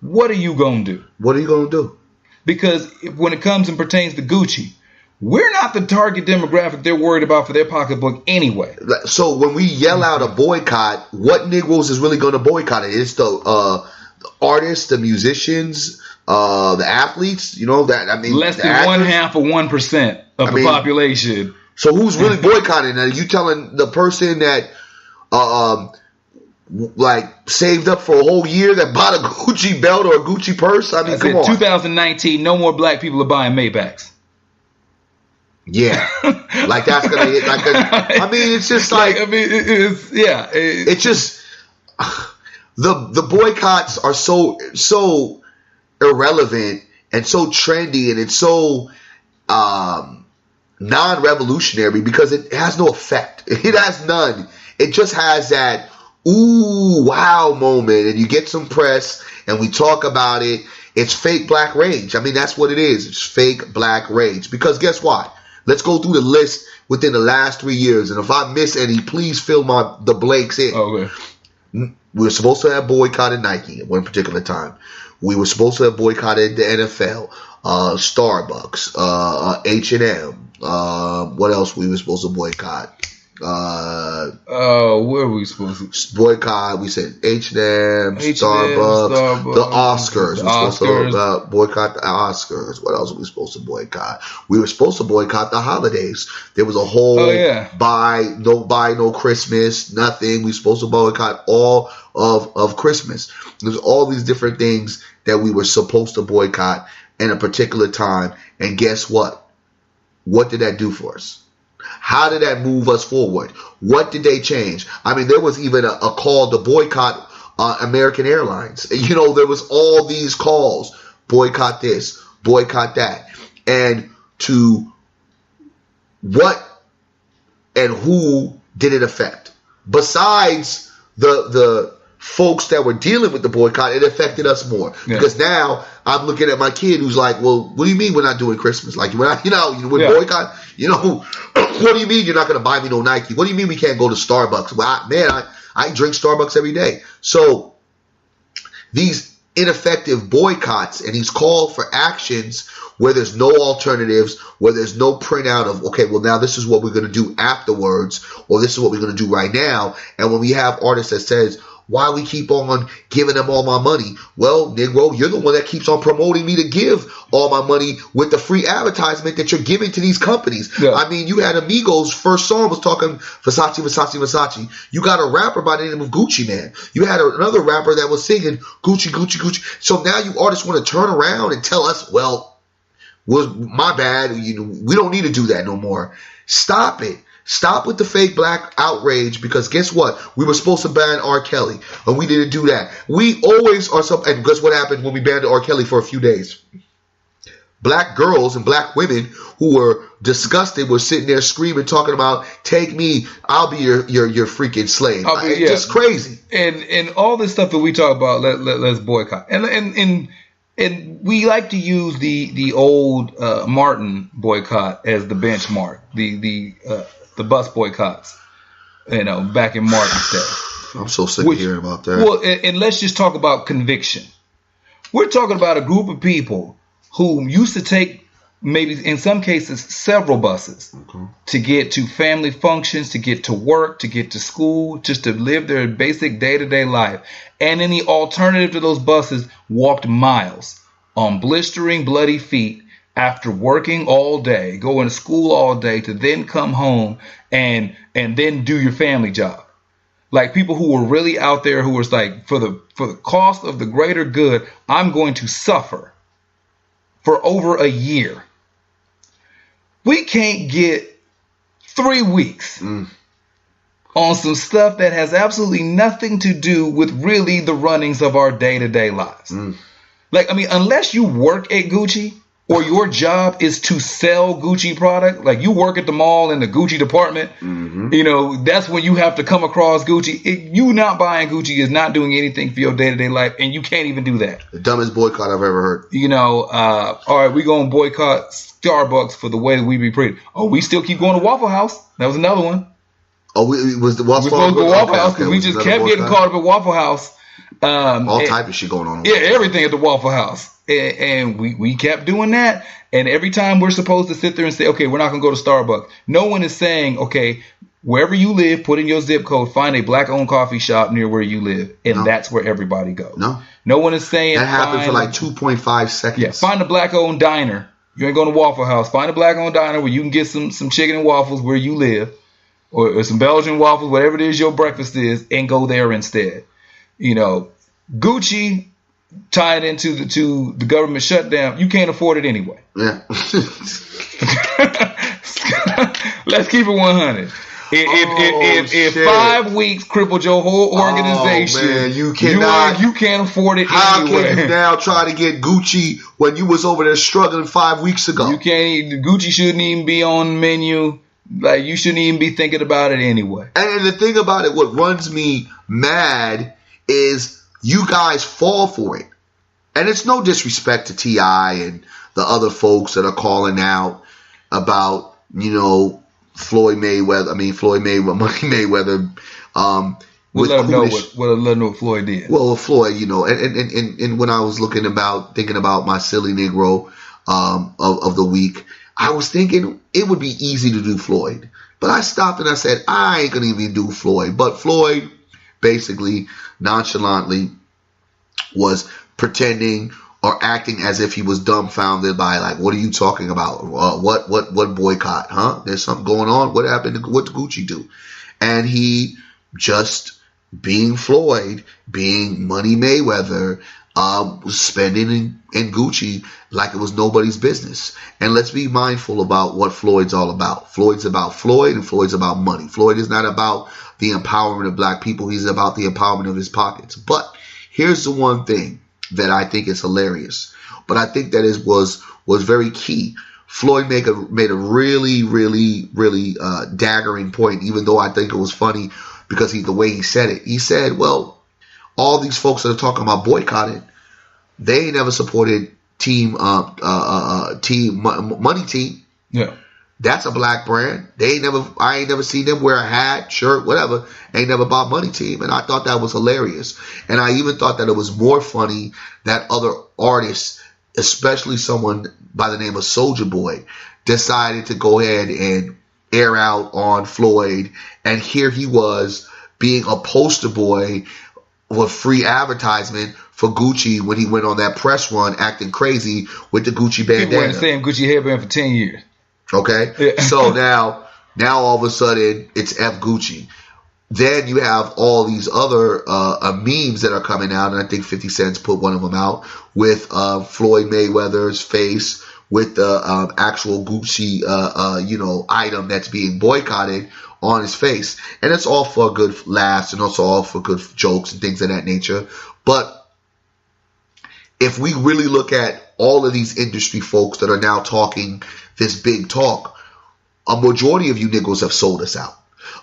Speaker 1: what are you going to do?
Speaker 2: What are you going to do? Because
Speaker 1: when it comes and pertains to Gucci, we're not the target demographic they're worried about for their pocketbook anyway.
Speaker 2: So when we yell out a boycott, what Negroes is really going to boycott it? It's the artists, the musicians, the athletes.
Speaker 1: Less than 0.5% of the population.
Speaker 2: So who's really boycotting? Are you telling the person that saved up for a whole year that bought a Gucci belt or a Gucci purse? Come on.
Speaker 1: 2019, no more black people are buying Maybachs.
Speaker 2: Yeah, that's gonna hit. It's just it's just the boycotts are so irrelevant and so trendy, and it's so non-revolutionary because it has no effect. It has none. It just has that ooh wow moment, and you get some press, and we talk about it. It's fake black rage. That's what it is. It's fake black rage. Because guess what? Let's go through the list within the last 3 years, and if I miss any, please fill the blanks in.
Speaker 1: Okay.
Speaker 2: We were supposed to have boycotted Nike at one particular time. We were supposed to have boycotted the NFL, Starbucks, H&M. What else we were supposed to boycott?
Speaker 1: Where are we supposed to
Speaker 2: boycott? We said H&M, Starbucks, the Oscars. We're supposed to boycott the Oscars. What else were we supposed to boycott? We were supposed to boycott the holidays. There was a whole buy no Christmas, nothing. We were supposed to boycott all of Christmas. There's all these different things that we were supposed to boycott in a particular time. And guess what? What did that do for us? How did that move us forward? What did they change? I mean, there was even a call to boycott American Airlines. You know, there was all these calls, boycott this, boycott that. And to what and who did it affect? Besides the folks that were dealing with the boycott, it affected us more. Yeah. Because now I'm looking at my kid who's like, well, what do you mean we're not doing Christmas? Like, we're boycott, what do you mean you're not going to buy me no Nike? What do you mean we can't go to Starbucks? Well, I drink Starbucks every day. So these ineffective boycotts and these calls for actions where there's no alternatives, where there's no printout of, okay, well, now this is what we're going to do afterwards, or this is what we're going to do right now. And when we have artists that says, why we keep on giving them all my money? Well, Negro, you're the one that keeps on promoting me to give all my money with the free advertisement that you're giving to these companies. Yeah. I mean, you had Amigos' first song was talking Versace. You got a rapper by the name of Gucci Man. You had another rapper that was singing Gucci. So now you artists want to turn around and tell us, well, was my bad. We don't need to do that no more. Stop it. Stop with the fake black outrage, because guess what? We were supposed to ban R. Kelly, and we didn't do that. We always are and guess what happened when we banned R. Kelly for a few days? Black girls and black women who were disgusted were sitting there screaming, talking about, take me, I'll be your freaking slave. It's just crazy.
Speaker 1: And all this stuff that we talk about, let's boycott. And we like to use the old Martin boycott as the benchmark. The bus boycotts, back in Martin's day.
Speaker 2: I'm so sick of hearing about that.
Speaker 1: Well, and let's just talk about conviction. We're talking about a group of people who used to take, maybe in some cases, several buses to get to family functions, to get to work, to get to school, just to live their basic day-to-day life. And then the alternative to those buses walked miles on blistering, bloody feet after working all day, going to school all day, to then come home and then do your family job. Like people who were really out there who was like, for the cost of the greater good, I'm going to suffer for over a year. We can't get 3 weeks on some stuff that has absolutely nothing to do with really the runnings of our day-to-day lives. Like, I mean, unless you work at Gucci, or your job is to sell Gucci product, like you work at the mall in the Gucci department, that's when you have to come across Gucci. You not buying Gucci is not doing anything for your day-to-day life, and you can't even do that.
Speaker 2: The dumbest boycott I've ever heard.
Speaker 1: All right, we're going to boycott Starbucks for the way that we be pretty. Oh, we still keep going to Waffle House. That was another one.
Speaker 2: Oh, was the Waffle House?
Speaker 1: We're supposed to go to Waffle House because we just kept getting caught up at Waffle House.
Speaker 2: All type of shit going on.
Speaker 1: Yeah, everything at the Waffle House. And we kept doing that. And every time we're supposed to sit there and say, okay, we're not going to go to Starbucks. No one is saying, okay, wherever you live, put in your zip code, find a black-owned coffee shop near where you live. And that's where everybody goes. No one is saying.
Speaker 2: That happened for like 2.5 seconds.
Speaker 1: Yeah, find a black-owned diner. You ain't going to Waffle House. Find a black-owned diner where you can get some chicken and waffles where you live. Or some Belgian waffles, whatever it is your breakfast is, and go there instead. Gucci tied into the government shutdown. You can't afford it anyway.
Speaker 2: Yeah.
Speaker 1: Let's keep it 100. If 5 weeks crippled your whole organization,
Speaker 2: man, you can't
Speaker 1: afford it
Speaker 2: how
Speaker 1: anyway.
Speaker 2: How can you now try to get Gucci when you was over there struggling 5 weeks ago?
Speaker 1: You can't. Gucci shouldn't even be on the menu. Like, you shouldn't even be thinking about it anyway.
Speaker 2: And the thing about it, what runs me mad is you guys fall for it. And it's no disrespect to T.I. and the other folks that are calling out about, Money Mayweather.
Speaker 1: We'll let them know what Floyd did.
Speaker 2: Well, Floyd, and when I was thinking about my silly Negro of the week, I was thinking it would be easy to do Floyd. But I stopped and I said, I ain't going to even do Floyd. But Floyd basically nonchalantly was pretending or acting as if he was dumbfounded by, like, what are you talking about? What boycott? Huh? There's something going on. What happened? What did Gucci do? And he just, being Floyd, being Money Mayweather, was spending in Gucci like it was nobody's business. And let's be mindful about what Floyd's all about. Floyd's about Floyd, and Floyd's about money. Floyd is not about the empowerment of black people. He's about the empowerment of his pockets. But here's the one thing that I think is hilarious, but I think that was very key. Floyd made a really daggering point, even though I think it was funny because the way he said it. He said, well, all these folks that are talking about boycotting, they ain't never supported Money Team.
Speaker 1: Yeah.
Speaker 2: That's a black brand. I ain't never seen them wear a hat, shirt, whatever. Ain't never bought Money Team. And I thought that was hilarious. And I even thought that it was more funny that other artists, especially someone by the name of Soulja Boy, decided to go ahead and air out on Floyd. And here he was being a poster boy with free advertisement for Gucci when he went on that press run acting crazy with the Gucci bandana.
Speaker 1: People wearing the same Gucci headband for 10 years.
Speaker 2: Okay? Yeah. So now all of a sudden it's F Gucci. Then you have all these other memes that are coming out, and I think 50 Cent's put one of them out with Floyd Mayweather's face with the actual Gucci item that's being boycotted on his face. And it's all for good laughs and also all for good jokes and things of that nature. But if we really look at all of these industry folks that are now talking this big talk, a majority of you Negroes have sold us out.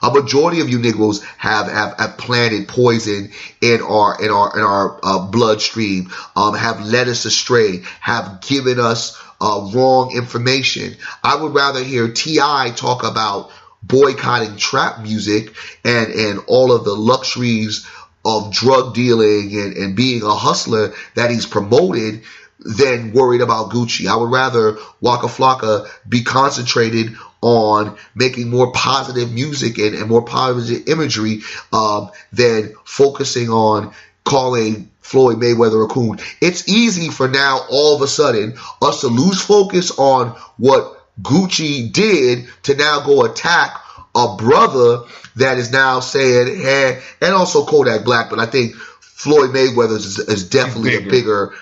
Speaker 2: A majority of you Negroes have planted poison in our bloodstream, have led us astray, have given us wrong information. I would rather hear T.I. talk about boycotting trap music and all of the luxuries of drug dealing and being a hustler that he's promoted than worried about Gucci. I would rather Waka Flocka be concentrated on making more positive music and more positive imagery than focusing on calling Floyd Mayweather a coon. It's easy for now all of a sudden us to lose focus on what Gucci did to now go attack a brother that is now saying, hey, and also Kodak Black, but I think Floyd Mayweather is definitely a bigger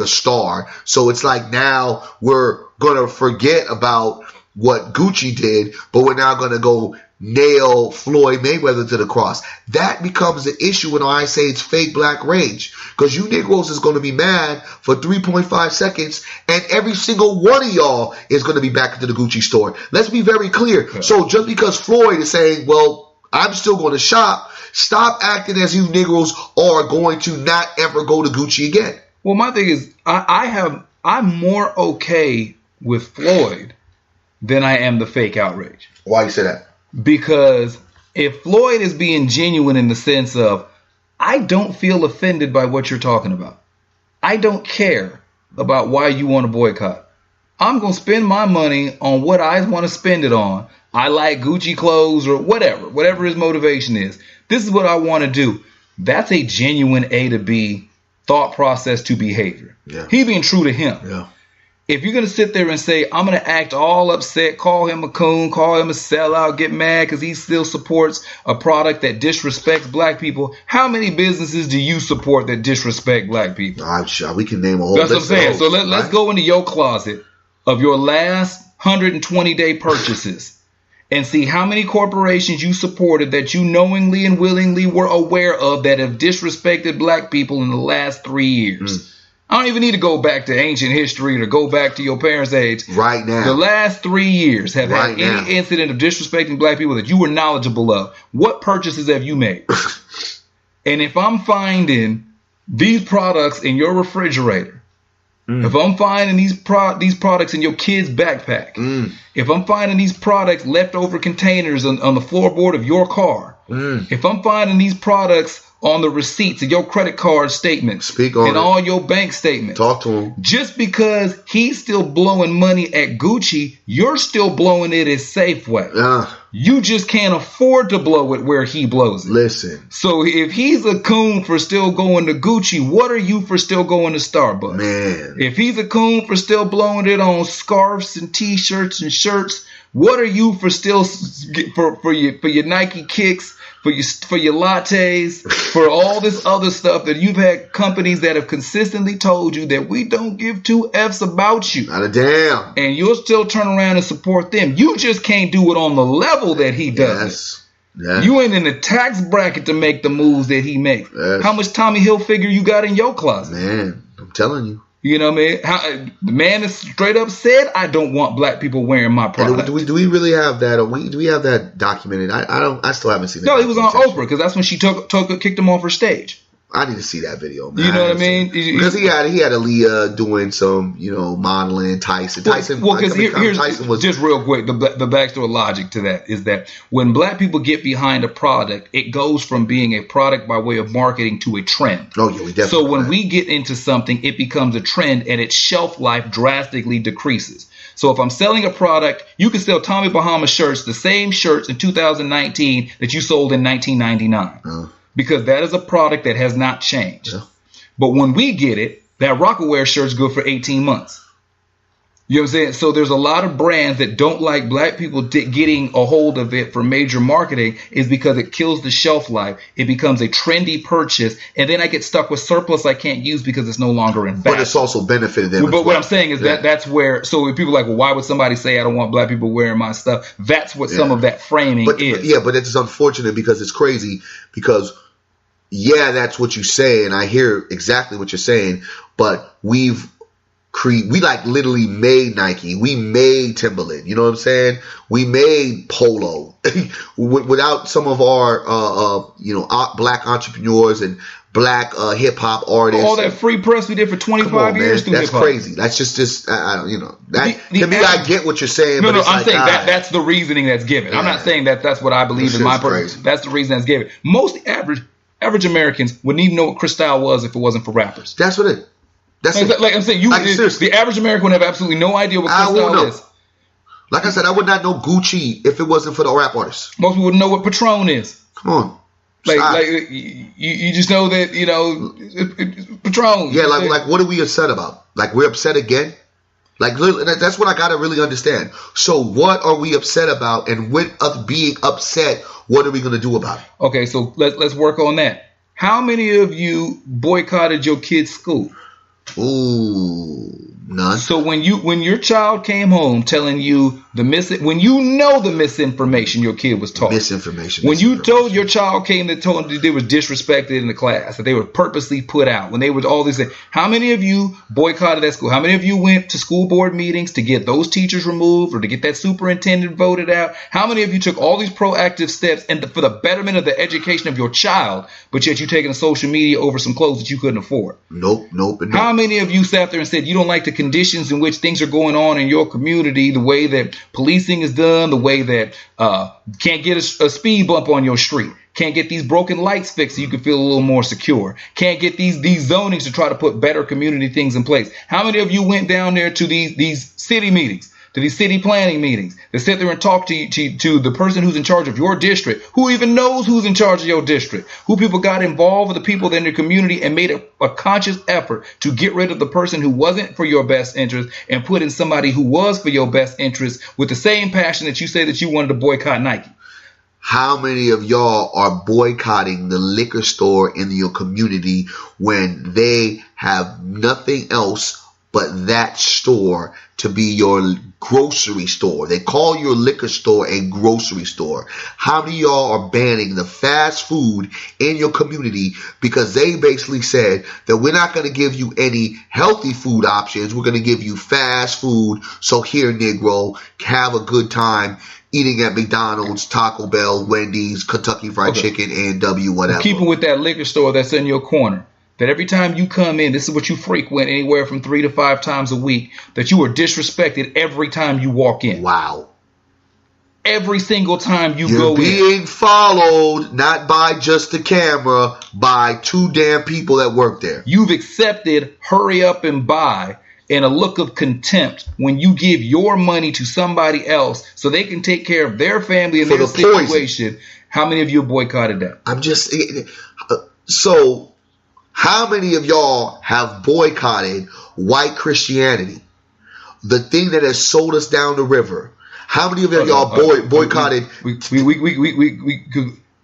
Speaker 2: star. So it's like now we're going to forget about what Gucci did, but we're now going to go nail Floyd Mayweather to the cross. That becomes the issue when I say it's fake black rage. Because you Negroes is going to be mad for 3.5 seconds, and every single one of y'all is going to be back into the Gucci store. Let's be very clear. Yeah. So just because Floyd is saying, well, I'm still going to shop, stop acting as you Negroes are going to not ever go to Gucci again.
Speaker 1: Well, my thing is, I'm more okay with Floyd than I am the fake outrage.
Speaker 2: Why you say that?
Speaker 1: Because if Floyd is being genuine in the sense of, I don't feel offended by what you're talking about. I don't care about why you want to boycott. I'm going to spend my money on what I want to spend it on. I like Gucci clothes or whatever his motivation is. This is what I want to do. That's a genuine A to B thought process to behavior. Yeah. He being true to him.
Speaker 2: Yeah.
Speaker 1: If you're going to sit there and say, I'm going to act all upset, call him a coon, call him a sellout, get mad because he still supports a product that disrespects black people, how many businesses do you support that disrespect black people?
Speaker 2: I'm sure we can name a whole
Speaker 1: list. That's what I'm saying. So let's go into your closet of your last 120-day purchases and see how many corporations you supported that you knowingly and willingly were aware of that have disrespected black people in the last 3 years. I don't even need to go back to ancient history or go back to your parents' age.
Speaker 2: Right now.
Speaker 1: The last 3 years have had any incident of disrespecting black people that you were knowledgeable of. What purchases have you made? And if I'm finding these products in your refrigerator, if I'm finding these products in your kid's backpack, if I'm finding these products leftover containers on the floorboard of your car, if I'm finding these products on the receipts of your credit card statements and all your bank statements.
Speaker 2: Talk to him.
Speaker 1: Just because he's still blowing money at Gucci, you're still blowing it at Safeway. You just can't afford to blow it where he blows it.
Speaker 2: Listen.
Speaker 1: So if he's a coon for still going to Gucci, what are you for still going to Starbucks?
Speaker 2: Man.
Speaker 1: If he's a coon for still blowing it on scarves and T-shirts and shirts, what are you for still for your Nike kicks, for your lattes, for all this other stuff that you've had companies that have consistently told you that we don't give two F's about you.
Speaker 2: Not a damn.
Speaker 1: And you'll still turn around and support them. You just can't do it on the level that he does.
Speaker 2: Yes.
Speaker 1: You ain't in the tax bracket to make the moves that he makes.
Speaker 2: Yes.
Speaker 1: How much Tommy Hilfiger you got in your closet?
Speaker 2: Man, I'm telling you.
Speaker 1: You know what I mean? The man has straight up said, "I don't want black people wearing my product."
Speaker 2: Do we really have that? Or do we have that documented? I still haven't seen it.
Speaker 1: No, he was on Oprah because that's when she kicked him off her stage.
Speaker 2: I need to see that video, man.
Speaker 1: You know what I mean?
Speaker 2: Because he had Aaliyah doing some, modeling. Tyson.
Speaker 1: Well, because here's Tyson was just real quick. The backstory logic to that is that when black people get behind a product, it goes from being a product by way of marketing to a trend.
Speaker 2: Oh yeah, we definitely.
Speaker 1: So when we get into something, it becomes a trend, and its shelf life drastically decreases. So if I'm selling a product, you can sell Tommy Bahama shirts, the same shirts in 2019 that you sold in 1999. Because that is a product that has not changed. Yeah. But when we get it, that Rockaware shirt's good for 18 months. You know what I'm saying? So there's a lot of brands that don't like black people getting a hold of it for major marketing is because it kills the shelf life. It becomes a trendy purchase. And then I get stuck with surplus I can't use because it's no longer in fashion.
Speaker 2: But it's also benefited them.
Speaker 1: But what I'm saying is that's where, so if people are like, well, why would somebody say I don't want black people wearing my stuff? That's what some of that framing is.
Speaker 2: But it's unfortunate because it's crazy because that's what you say, and I hear exactly what you're saying. But we literally made Nike, we made Timberland. You know what I'm saying? We made Polo without some of our black entrepreneurs and black hip hop artists.
Speaker 1: All that free press we did for 25 years.
Speaker 2: That's crazy. That's just I get what you're saying.
Speaker 1: No, I'm saying that's the reasoning that's given. Yeah. I'm not saying that's what I believe in my person. That's the reason that's given. Most average Americans wouldn't even know what Cristal was if it wasn't for rappers.
Speaker 2: That's what it. That's
Speaker 1: like I'm saying. The average American would have absolutely no idea what Cristal is.
Speaker 2: Like I said, I would not know Gucci if it wasn't for the rap artists.
Speaker 1: Most people wouldn't know what Patron is.
Speaker 2: Come on.
Speaker 1: Like you just know that Patron.
Speaker 2: Yeah, like what are we upset about? Like we're upset again? Like that's what I gotta really understand. So what are we upset about? And with us being upset, what are we gonna do about it?
Speaker 1: Okay, so let's work on that. How many of you boycotted your kid's school?
Speaker 2: Ooh, none.
Speaker 1: So when your child came home telling you the misinformation your kid was taught. When you told your child came that told them they were disrespected in the class, that they were purposely put out, when they were all these things, how many of you boycotted that school? How many of you went to school board meetings to get those teachers removed or to get that superintendent voted out? How many of you took all these proactive steps for the betterment of the education of your child, but yet you taking social media over some clothes that you couldn't afford?
Speaker 2: Nope.
Speaker 1: How many of you sat there and said you don't like the conditions in which things are going on in your community, the way that policing is done, the way that can't get a speed bump on your street, can't get these broken lights fixed so you can feel a little more secure, can't get these zonings to try to put better community things in place? How many of you went down there to these city meetings, to these city planning meetings, that sit there and talk to the person who's in charge of your district, who even knows who's in charge of your district, who people got involved with the people in their community and made a conscious effort to get rid of the person who wasn't for your best interest and put in somebody who was for your best interest with the same passion that you say that you wanted to boycott Nike?
Speaker 2: How many of y'all are boycotting the liquor store in your community when they have nothing else but that store to be your grocery store? They call your liquor store a grocery store. How many of y'all are banning the fast food in your community because they basically said that we're not going to give you any healthy food options. We're going to give you fast food. So here, Negro, have a good time eating at McDonald's, Taco Bell, Wendy's, Kentucky Fried Chicken, A&W, whatever.
Speaker 1: Keeping with that liquor store that's in your corner. That every time you come in, this is what you frequent anywhere from 3 to 5 times a week, that you are disrespected every time you walk in.
Speaker 2: Wow.
Speaker 1: Every single time you go in.
Speaker 2: You're being followed, not by just the camera, by 2 damn people that work there.
Speaker 1: You've accepted hurry up and buy and a look of contempt when you give your money to somebody else so they can take care of their family and their situation. How many of you boycotted that?
Speaker 2: So how many of y'all have boycotted white Christianity? The thing that has sold us down the river. How many of y'all boycotted?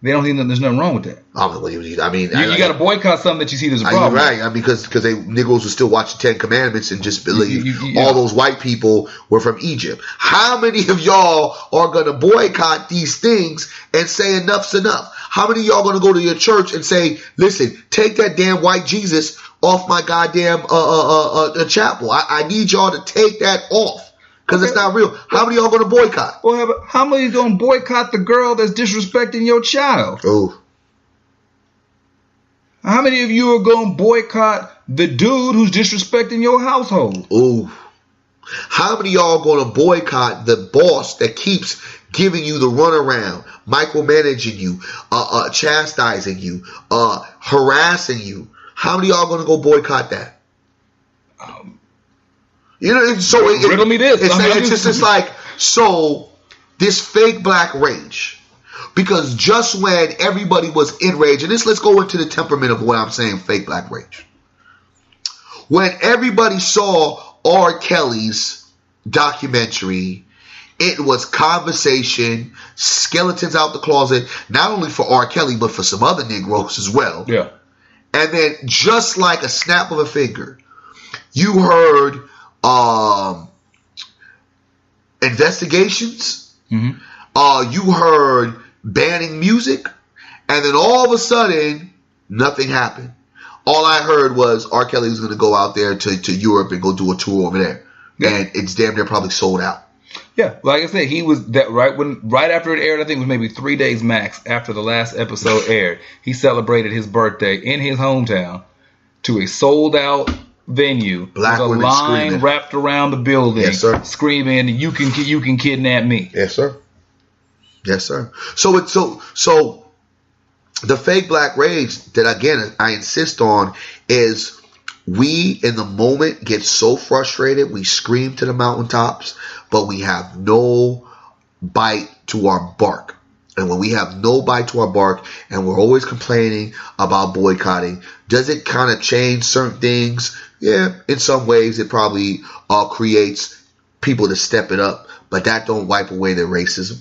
Speaker 1: They don't think that there's nothing wrong with that. You got to boycott something that you see there's a problem.
Speaker 2: You're right. Because they Negroes were still watching Ten Commandments and just believe all those white people were from Egypt. How many of y'all are going to boycott these things and say enough's enough? How many of y'all going to go to your church and say, listen, take that damn white Jesus off my goddamn chapel. I need y'all to take that off. Because it's not real. How many of y'all going to boycott?
Speaker 1: Well, how many are going to boycott the girl that's disrespecting your child?
Speaker 2: Oh.
Speaker 1: How many of you are going to boycott the dude who's disrespecting your household?
Speaker 2: Oh. How many of y'all going to boycott the boss that keeps giving you the runaround, micromanaging you, chastising you, harassing you? How many of y'all going to go boycott that?
Speaker 1: Riddle me this.
Speaker 2: It's like, so this fake black rage, because just when everybody was enraged, and let's go into the temperament of what I'm saying, fake black rage. When everybody saw R. Kelly's documentary, it was conversation, skeletons out the closet, not only for R. Kelly, but for some other Negroes as well.
Speaker 1: Yeah.
Speaker 2: And then just like a snap of a finger, you heard investigations. Mm-hmm. You heard banning music, and then all of a sudden, nothing happened. All I heard was R. Kelly was going to go out there to Europe and go do a tour over there, and it's damn near probably sold out.
Speaker 1: Yeah, like I said, he was that right after it aired. I think it was maybe 3 days max after the last episode aired. He celebrated his birthday in his hometown to a sold out venue,
Speaker 2: black
Speaker 1: with a
Speaker 2: women
Speaker 1: line
Speaker 2: screaming,
Speaker 1: wrapped around the building,
Speaker 2: yes, sir,
Speaker 1: screaming, "You can kidnap me."
Speaker 2: Yes, sir. Yes, sir. So the fake black rage that again I insist on is we in the moment get so frustrated, we scream to the mountaintops, but we have no bite to our bark. And when we have no bite to our bark and we're always complaining about boycotting, does it kind of change certain things? Yeah, in some ways it probably creates people to step it up, but that don't wipe away their racism.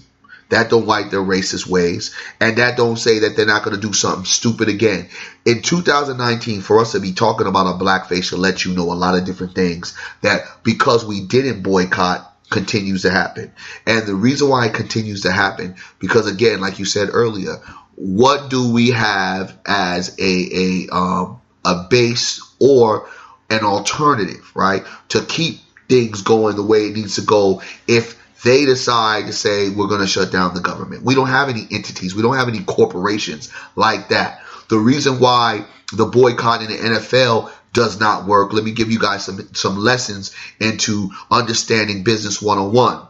Speaker 2: That don't wipe their racist ways. And that don't say that they're not going to do something stupid again. In 2019, for us to be talking about a blackface should let you know a lot of different things that because we didn't boycott continues to happen. And the reason why it continues to happen, because again, like you said earlier, what do we have as a base or an alternative, right, to keep things going the way it needs to go if they decide to say we're going to shut down the government? We don't have any entities. We don't have any corporations like that. The reason why the boycott in the NFL does not work, let me give you guys some lessons into understanding business 101.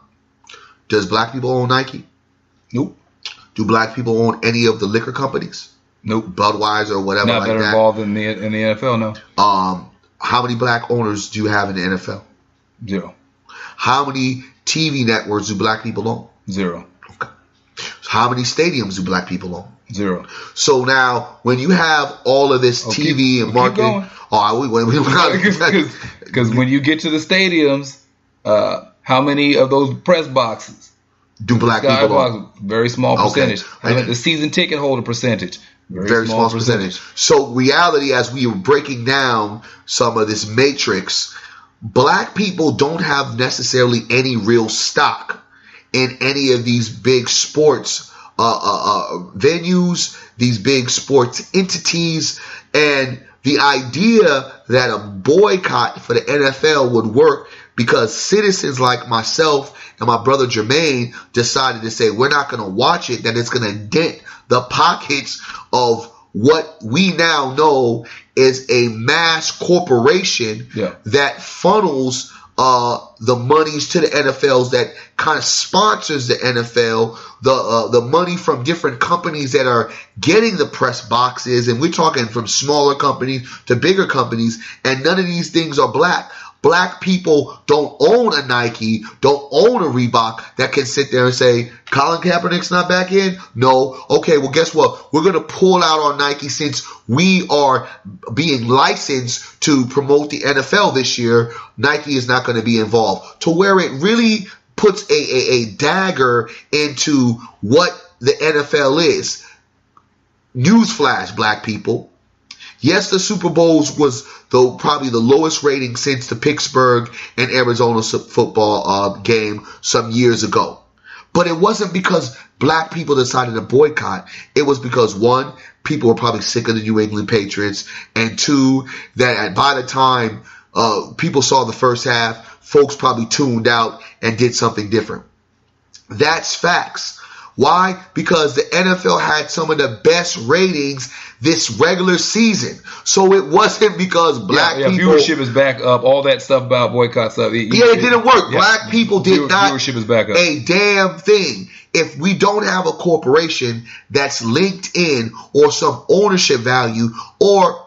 Speaker 2: Does black people own Nike?
Speaker 1: Nope.
Speaker 2: Do black people own any of the liquor companies?
Speaker 1: Nope.
Speaker 2: Budweiser or whatever
Speaker 1: not
Speaker 2: like
Speaker 1: that are
Speaker 2: that.
Speaker 1: Involved in the NFL, no.
Speaker 2: How many black owners do you have in the NFL?
Speaker 1: 0.
Speaker 2: How many TV networks do black people own?
Speaker 1: 0.
Speaker 2: Okay. How many stadiums do black people own?
Speaker 1: 0.
Speaker 2: So now, when you have all of this TV and marketing,
Speaker 1: because when you get to the stadiums, how many of those press boxes
Speaker 2: do black people own?
Speaker 1: Very small percentage. Okay. The season ticket holder percentage. Very small percentage.
Speaker 2: So reality, as we were breaking down some of this matrix, black people don't have necessarily any real stock in any of these big sports venues, these big sports entities, and the idea that a boycott for the NFL would work because citizens like myself and my brother Jermaine decided to say we're not going to watch it, that it's going to dent the pockets of what we now know is a mass corporation that funnels the monies to the NFLs, that kind of sponsors the NFL, the money from different companies that are getting the press boxes, and we're talking from smaller companies to bigger companies, and none of these things are black. Black people don't own a Nike, don't own a Reebok that can sit there and say, Colin Kaepernick's not back in? No. Okay, well, guess what? We're going to pull out our Nike since we are being licensed to promote the NFL this year. Nike is not going to be involved. To where it really puts a dagger into what the NFL is. Newsflash, black people. Yes, the Super Bowls was probably the lowest rating since the Pittsburgh and Arizona football game some years ago. But it wasn't because black people decided to boycott. It was because, one, people were probably sick of the New England Patriots, and two, that by the time people saw the first half, folks probably tuned out and did something different. That's facts. Why? Because the NFL had some of the best ratings this regular season. So it wasn't because black people...
Speaker 1: viewership is back up. All that stuff about boycott stuff.
Speaker 2: It didn't work. Yeah, black people did not
Speaker 1: viewership is back up.
Speaker 2: A damn thing. If we don't have a corporation that's linked in or some ownership value, or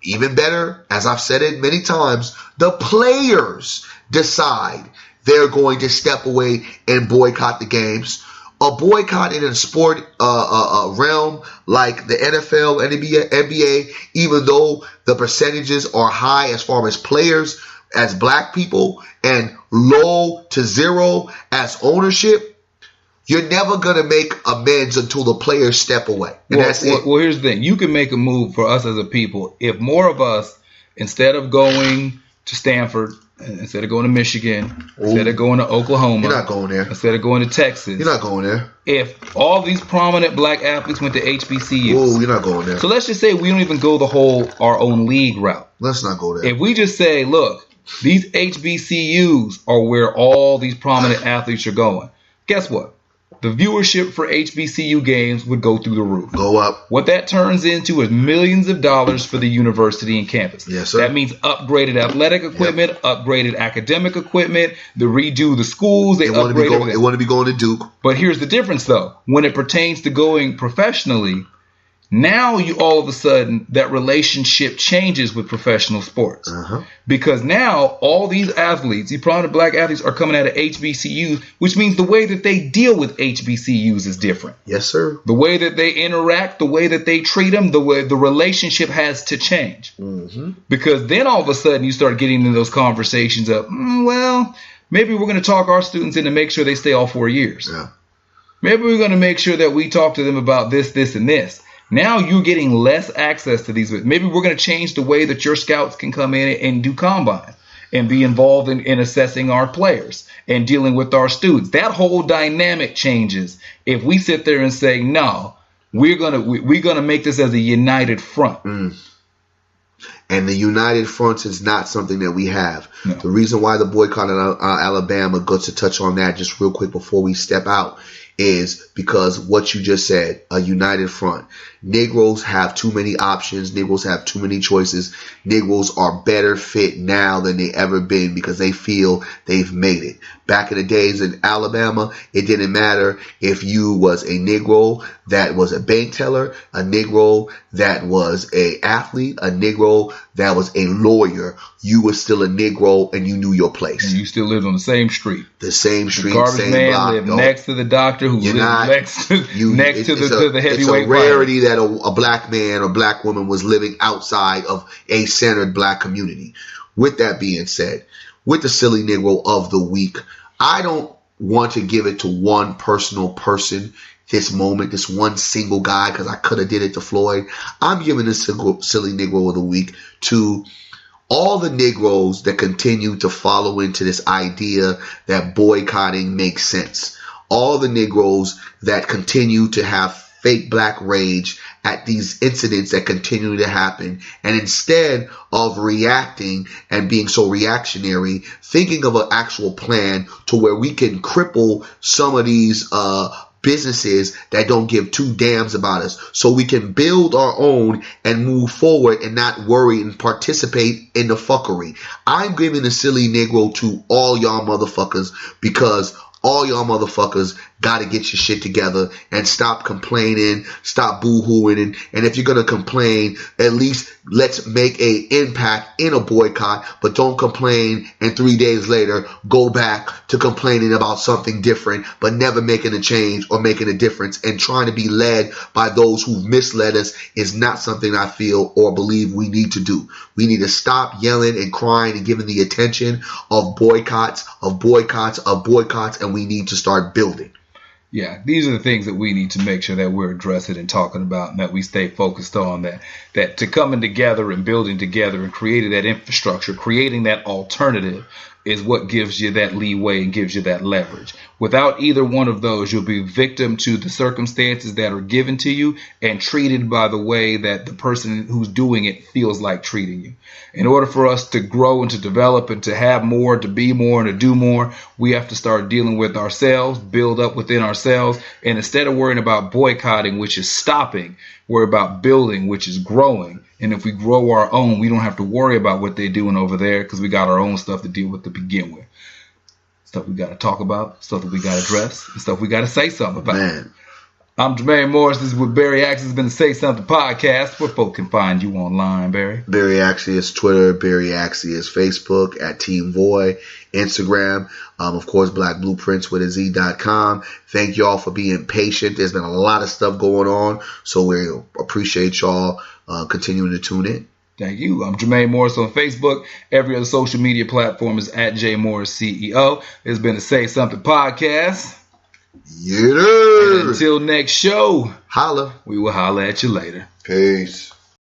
Speaker 2: even better, as I've said it many times, the players decide they're going to step away and boycott the games. A boycott in a sport realm like the NFL and NBA, even though the percentages are high as far as players, as black people, and low to zero as ownership, you're never going to make amends until the players step away. And that's it.
Speaker 1: Well, here's the thing. You can make a move for us as a people. If more of us, instead of going to Stanford, instead of going to Michigan, instead of going to Oklahoma,
Speaker 2: you're not going there.
Speaker 1: Instead of going to Texas,
Speaker 2: you're not going there.
Speaker 1: If all these prominent black athletes went to HBCUs,
Speaker 2: you're not going there.
Speaker 1: So let's just say we don't even go our own league route.
Speaker 2: Let's not go there.
Speaker 1: If we just say, look, these HBCUs are where all these prominent athletes are going, guess what? The viewership for HBCU games would go through the roof.
Speaker 2: Go up.
Speaker 1: What that turns into is millions of dollars for the university and campus.
Speaker 2: Yes, sir.
Speaker 1: That means upgraded athletic equipment, upgraded academic equipment, they redo the schools, they upgrade everything.
Speaker 2: They want to be going to Duke.
Speaker 1: But here's the difference, though. When it pertains to going professionally, now you all of a sudden, that relationship changes with professional sports. Because now all these athletes, these prominent black athletes, are coming out of HBCUs, which means the way that they deal with HBCUs is different.
Speaker 2: Yes, sir.
Speaker 1: The way that they interact, the way that they treat them, the way the relationship has to change. Because then all of a sudden you start getting into those conversations of, well, maybe we're going to talk our students into make sure they stay all 4 years.
Speaker 2: Yeah.
Speaker 1: Maybe we're going to make sure that we talk to them about this, this, and this. Now you're getting less access to these. Maybe we're going to change the way that your scouts can come in and do combine and be involved in assessing our players and dealing with our students. That whole dynamic changes if we sit there and say, no, we're gonna make this as a united front.
Speaker 2: And the united front is not something that we have.
Speaker 1: No.
Speaker 2: The reason why the boycott in Alabama, good to touch on that just real quick before we step out, is because what you just said, a united front. Negroes have too many options. Negroes have too many choices. Negroes are better fit now than they ever been because they feel they've made it. Back in the days in Alabama, it didn't matter if you was a Negro that was a bank teller, a Negro that was a athlete, a Negro that was a lawyer. You were still a Negro and you knew your place.
Speaker 1: And you still lived on the same street.
Speaker 2: The same street,
Speaker 1: the garbage
Speaker 2: same
Speaker 1: man
Speaker 2: block.
Speaker 1: lived next to the doctor who lived next to the heavyweight.
Speaker 2: It's a rarity that a black man or black woman was living outside of a centered black community. With that being said, with the silly Negro of the week, I don't want to give it to one personal person this moment, this one single guy, because I could have did it to Floyd. I'm giving this silly Negro of the week to all the Negroes that continue to follow into this idea that boycotting makes sense. All the Negroes that continue to have fake black rage at these incidents that continue to happen, and instead of reacting and being so reactionary, thinking of an actual plan to where we can cripple some of these businesses that don't give two damns about us, so we can build our own and move forward and not worry and participate in the fuckery. I'm giving a silly Negro to all y'all motherfuckers because all y'all motherfuckers got to get your shit together and stop complaining, stop boo-hooing. And if you're going to complain, at least let's make a impact in a boycott, but don't complain and 3 days later go back to complaining about something different, but never making a change or making a difference. And trying to be led by those who've misled us is not something I feel or believe we need to do. We need to stop yelling and crying and giving the attention of boycotts, and we need to start building.
Speaker 1: Yeah, these are the things that we need to make sure that we're addressing and talking about, and that we stay focused on that to coming together and building together and creating that infrastructure, creating that alternative is what gives you that leeway and gives you that leverage. Without either one of those, you'll be victim to the circumstances that are given to you and treated by the way that the person who's doing it feels like treating you. In order for us to grow and to develop and to have more, to be more and to do more, we have to start dealing with ourselves, build up within ourselves. And instead of worrying about boycotting, which is stopping, worry about building, which is growing. And if we grow our own, we don't have to worry about what they're doing over there because we got our own stuff to deal with to begin with. Stuff we got to talk about, stuff that we got to address, and stuff we got to say something about.
Speaker 2: Man.
Speaker 1: I'm Jermaine Morris. This is what Barry Accius has been the Say Something podcast. Where folk can find you online, Barry?
Speaker 2: Barry Accius, Twitter, Barry Accius, Facebook, at Team Voy, Instagram, of course, blackblueprints with a Z.com. Thank y'all for being patient. There's been a lot of stuff going on, so we appreciate y'all continuing to tune in.
Speaker 1: Thank you. I'm Jermaine Morris on Facebook. Every other social media platform is at JMorrisCEO. It's been the Say Something podcast.
Speaker 2: Yeah.
Speaker 1: And until next show,
Speaker 2: holla.
Speaker 1: We will holla at you later.
Speaker 2: Peace.